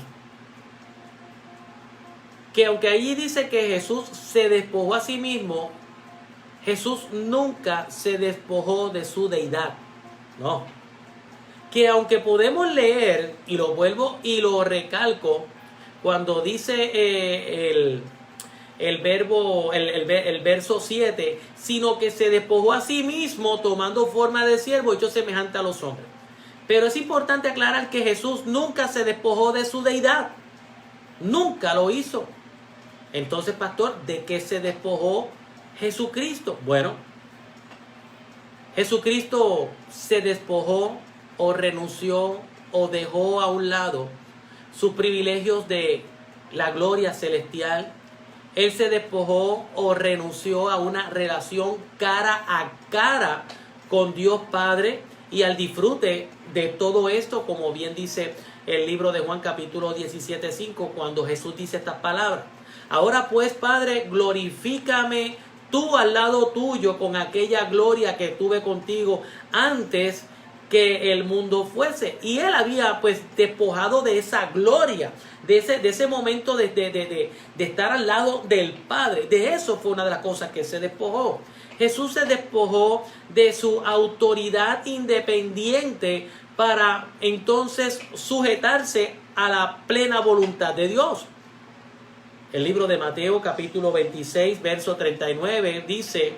que aunque allí dice que Jesús se despojó a sí mismo, Jesús nunca se despojó de su deidad. No. Que aunque podemos leer, y lo vuelvo y lo recalco, cuando dice el verso 7, sino que se despojó a sí mismo tomando forma de siervo, hecho semejante a los hombres. Pero es importante aclarar que Jesús nunca se despojó de su deidad. Nunca lo hizo. Entonces, pastor, ¿de qué se despojó Jesucristo? Bueno, Jesucristo se despojó o renunció o dejó a un lado sus privilegios de la gloria celestial. Él se despojó o renunció a una relación cara a cara con Dios Padre y al disfrute de todo esto, como bien dice el libro de Juan capítulo 17:5, cuando Jesús dice estas palabras. Ahora pues, Padre, glorifícame tú al lado tuyo con aquella gloria que tuve contigo antes que el mundo fuese. Y él había pues despojado de esa gloria, de ese momento de estar al lado del Padre. De eso fue una de las cosas que se despojó. Jesús se despojó de su autoridad independiente para entonces sujetarse a la plena voluntad de Dios. El libro de Mateo capítulo 26 verso 39 dice: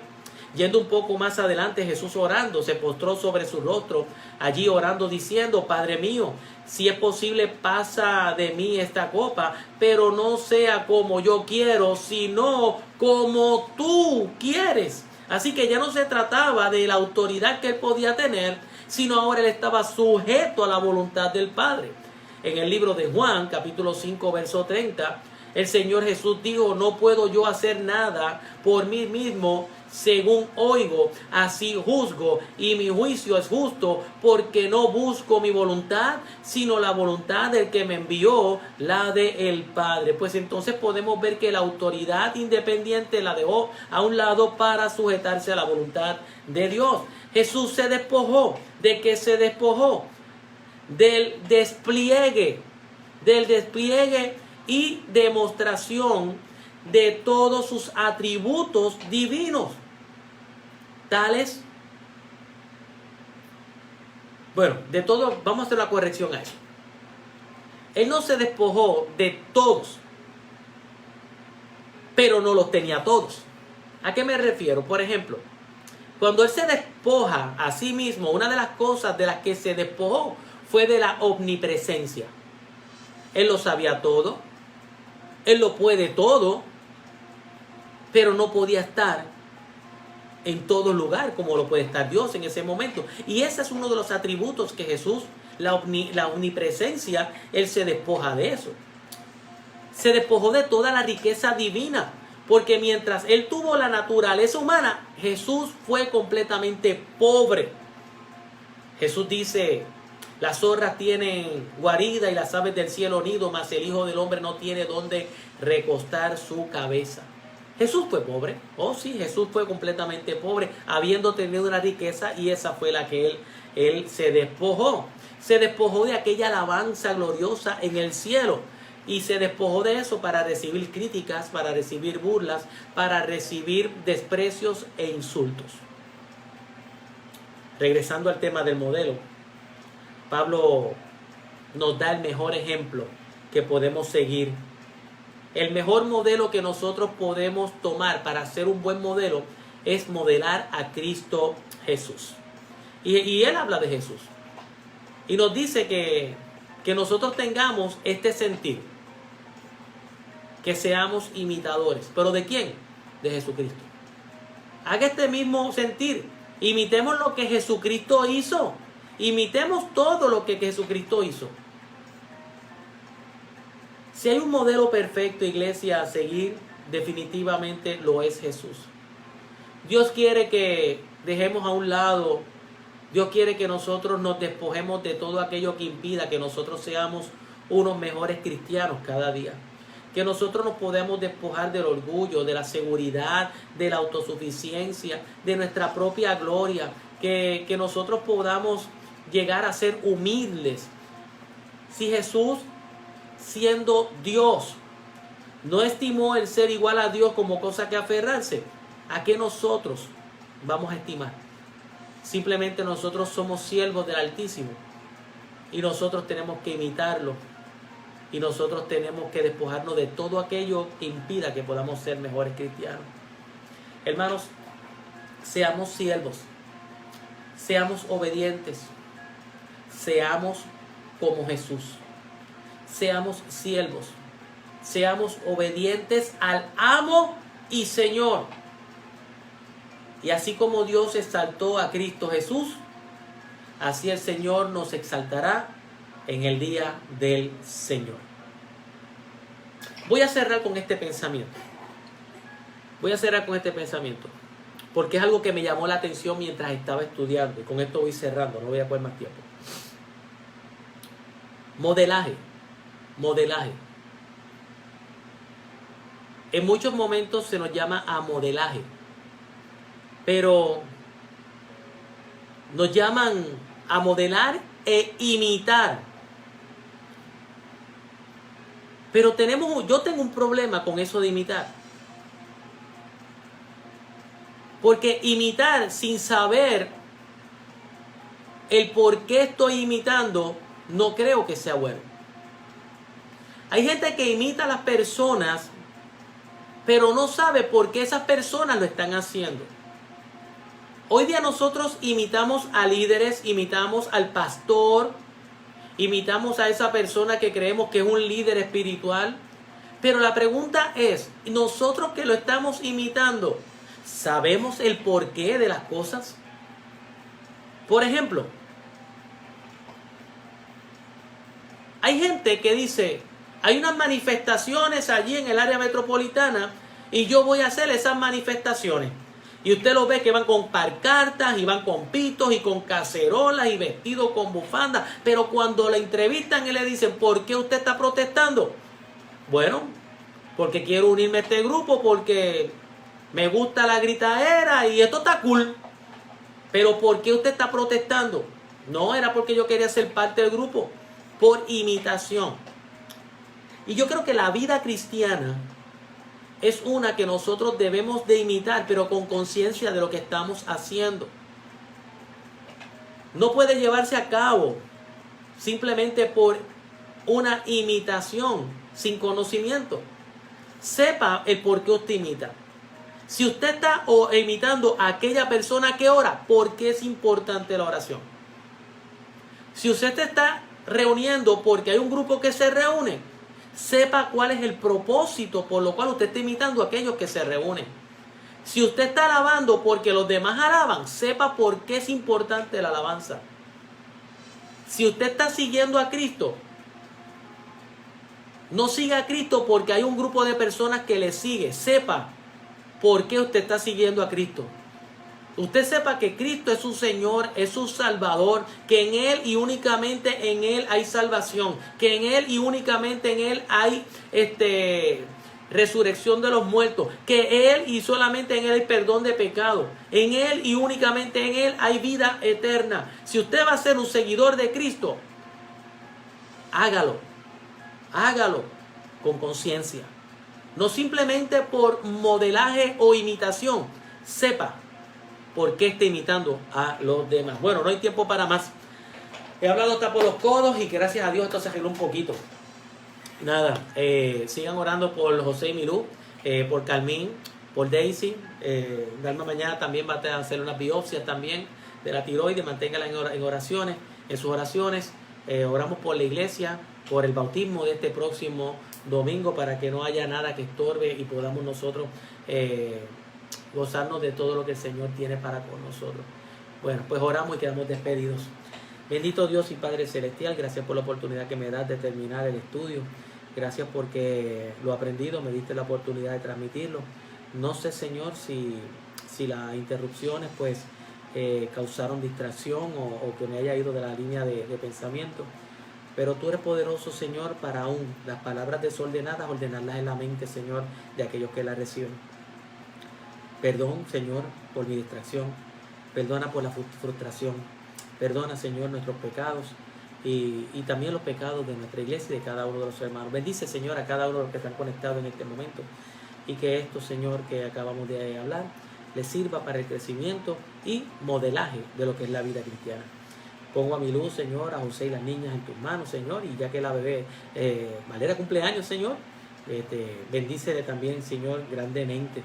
yendo un poco más adelante, Jesús orando, se postró sobre su rostro, allí orando diciendo: Padre mío, si es posible, pasa de mí esta copa, pero no sea como yo quiero, sino como tú quieres. Así que ya no se trataba de la autoridad que él podía tener, sino ahora él estaba sujeto a la voluntad del Padre. En el libro de Juan, capítulo 5, verso 30, el Señor Jesús dijo: no puedo yo hacer nada por mí mismo. Según oigo, así juzgo, y mi juicio es justo, porque no busco mi voluntad, sino la voluntad del que me envió, la del Padre. Pues entonces podemos ver que la autoridad independiente la dejó a un lado para sujetarse a la voluntad de Dios. Jesús se despojó. ¿De qué se despojó? Del despliegue y demostración de todos sus atributos divinos. Tales, bueno, de todo, vamos a hacer la corrección a eso. Él no se despojó de todos, pero no los tenía todos. ¿A qué me refiero? Por ejemplo, cuando él se despoja a sí mismo, una de las cosas de las que se despojó fue de la omnipresencia. Él lo sabía todo, él lo puede todo, pero no podía estar en todo lugar como lo puede estar Dios en ese momento. Y ese es uno de los atributos que Jesús, la omnipresencia, él se despoja de eso. Se despojó de toda la riqueza divina, porque mientras él tuvo la naturaleza humana, Jesús fue completamente pobre. Jesús dice: las zorras tienen guarida y las aves del cielo nido, mas el Hijo del Hombre no tiene donde recostar su cabeza. Jesús fue pobre. Oh sí, Jesús fue completamente pobre, habiendo tenido una riqueza, y esa fue la que él se despojó. Se despojó de aquella alabanza gloriosa en el cielo, y se despojó de eso para recibir críticas, para recibir burlas, para recibir desprecios e insultos. Regresando al tema del modelo, Pablo nos da el mejor ejemplo que podemos seguir. El mejor modelo que nosotros podemos tomar para ser un buen modelo es modelar a Cristo Jesús. Y él habla de Jesús. Y nos dice que nosotros tengamos este sentir. Que seamos imitadores. ¿Pero de quién? De Jesucristo. Haga este mismo sentir. Imitemos lo que Jesucristo hizo. Imitemos todo lo que Jesucristo hizo. Si hay un modelo perfecto, iglesia, a seguir, definitivamente lo es Jesús. Dios quiere que dejemos a un lado, Dios quiere que nosotros nos despojemos de todo aquello que impida que nosotros seamos unos mejores cristianos cada día. Que nosotros nos podamos despojar del orgullo, de la seguridad, de la autosuficiencia, de nuestra propia gloria. Que nosotros podamos llegar a ser humildes. Si Jesús, siendo Dios, no estimó el ser igual a Dios como cosa que aferrarse, ¿a qué nosotros vamos a estimar? Simplemente nosotros somos siervos del Altísimo y nosotros tenemos que imitarlo, y nosotros tenemos que despojarnos de todo aquello que impida que podamos ser mejores cristianos. Hermanos, seamos siervos, seamos obedientes, seamos como Jesús. Seamos siervos, seamos obedientes al amo y Señor. Y así como Dios exaltó a Cristo Jesús, así el Señor nos exaltará en el día del Señor. Voy a cerrar con este pensamiento. Porque es algo que me llamó la atención mientras estaba estudiando. Y con esto voy cerrando, no voy a coger más tiempo. Modelaje. En muchos momentos se nos llama a modelaje. Pero nos llaman a modelar e imitar. Pero yo tengo un problema con eso de imitar. Porque imitar sin saber el por qué estoy imitando, no creo que sea bueno. Hay gente que imita a las personas, pero no sabe por qué esas personas lo están haciendo. Hoy día nosotros imitamos a líderes, imitamos al pastor, imitamos a esa persona que creemos que es un líder espiritual. Pero la pregunta es, nosotros que lo estamos imitando, ¿sabemos el porqué de las cosas? Por ejemplo, hay gente que dice, hay unas manifestaciones allí en el área metropolitana y yo voy a hacer esas manifestaciones. Y usted lo ve que van con pancartas y van con pitos y con cacerolas y vestidos con bufandas. Pero cuando le entrevistan y le dicen, ¿por qué usted está protestando? Bueno, porque quiero unirme a este grupo, porque me gusta la gritadera y esto está cool. Pero ¿por qué usted está protestando? No, era porque yo quería ser parte del grupo. Por imitación. Y yo creo que la vida cristiana es una que nosotros debemos de imitar, pero con conciencia de lo que estamos haciendo. No puede llevarse a cabo simplemente por una imitación sin conocimiento. Sepa el por qué usted imita. Si usted está imitando a aquella persona que ora, ¿por qué es importante la oración? Si usted se está reuniendo porque hay un grupo que se reúne, sepa cuál es el propósito por lo cual usted está imitando a aquellos que se reúnen. Si usted está alabando porque los demás alaban, sepa por qué es importante la alabanza. Si usted está siguiendo a Cristo, no siga a Cristo porque hay un grupo de personas que le sigue. Sepa por qué usted está siguiendo a Cristo. Usted sepa que Cristo es su Señor, es su Salvador, que en Él y únicamente en Él hay salvación, que en Él y únicamente en Él hay resurrección de los muertos, que Él y solamente en Él hay perdón de pecado, en Él y únicamente en Él hay vida eterna. Si usted va a ser un seguidor de Cristo, hágalo con conciencia, no simplemente por modelaje o imitación. Sepa por qué está imitando a los demás. Bueno, no hay tiempo para más. He hablado hasta por los codos y gracias a Dios esto se arregló un poquito. Nada, sigan orando por José y Milú, por Carmín, por Daisy. Dalma mañana también va a hacer unas biopsias también de la tiroides. Manténgala en oraciones, en sus oraciones. Oramos por la iglesia, por el bautismo de este próximo domingo, para que no haya nada que estorbe y podamos nosotros gozarnos de todo lo que el Señor tiene para con nosotros. Bueno, pues oramos y quedamos despedidos. Bendito Dios y Padre Celestial, gracias por la oportunidad que me das de terminar el estudio. Gracias porque lo he aprendido, me diste la oportunidad de transmitirlo. No sé, Señor, si las interrupciones pues causaron distracción o que me haya ido de la línea de pensamiento. Pero tú eres poderoso, Señor, para aún las palabras desordenadas, ordenarlas en la mente, Señor, de aquellos que las reciben. Perdón, Señor, por mi distracción. Perdona por la frustración. Perdona, Señor, nuestros pecados y también los pecados de nuestra iglesia y de cada uno de los hermanos. Bendice, Señor, a cada uno de los que están conectados en este momento. Y que esto, Señor, que acabamos de hablar, les sirva para el crecimiento y modelaje de lo que es la vida cristiana. Pongo a mi luz, Señor, a José y las niñas en tus manos, Señor. Y ya que la bebé Valera cumpleaños, Señor, bendícele también, Señor, grandemente.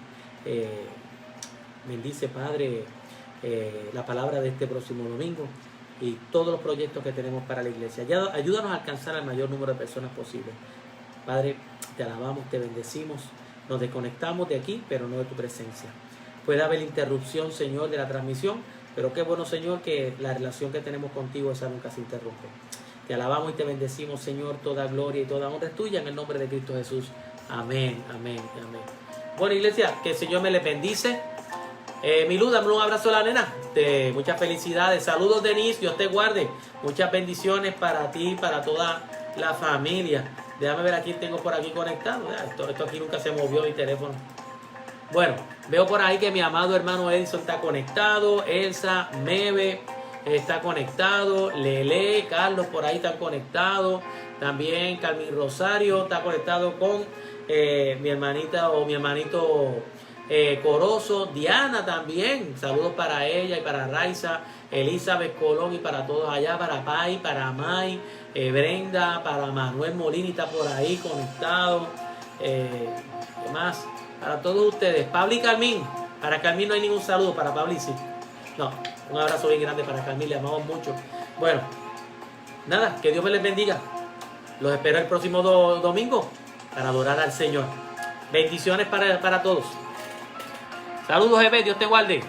Bendice, Padre, la palabra de este próximo domingo y todos los proyectos que tenemos para la iglesia. Ayúdanos a alcanzar al mayor número de personas posible Padre, te alabamos, te bendecimos. Nos desconectamos de aquí, pero no de tu presencia. Puede haber interrupción, Señor, de la transmisión, pero qué bueno, Señor, que la relación que tenemos contigo, esa nunca se interrumpe. Te alabamos y te bendecimos, Señor. Toda gloria y toda honra es tuya en el nombre de Cristo Jesús. Amén, amén, amén. Bueno, iglesia, que el Señor me les bendice. Milú, dame un abrazo a la nena. Muchas felicidades. Saludos, Denise. Dios te guarde. Muchas bendiciones para ti, para toda la familia. Déjame ver a quién tengo por aquí conectado. Esto aquí nunca se movió mi teléfono. Bueno, veo por ahí que mi amado hermano Edison está conectado. Elsa, Mebe está conectado. Lele, Carlos por ahí están conectados. También Carmen Rosario está conectado con mi hermanita o mi hermanito Corozo. Diana también. Saludos para ella y para Raiza. Elizabeth Colón y para todos allá. Para Pai, para May. Brenda, para Manuel Molina está por ahí conectado. ¿Qué más? Para todos ustedes. Pablo y Carmín. Para Carmín no hay ningún saludo. Para Pablo y sí. No, un abrazo bien grande para Carmín. Le amamos mucho. Bueno, nada, que Dios me les bendiga. Los espero el próximo domingo para adorar al Señor. Bendiciones para todos. Saludos, Eve. Dios te guarde.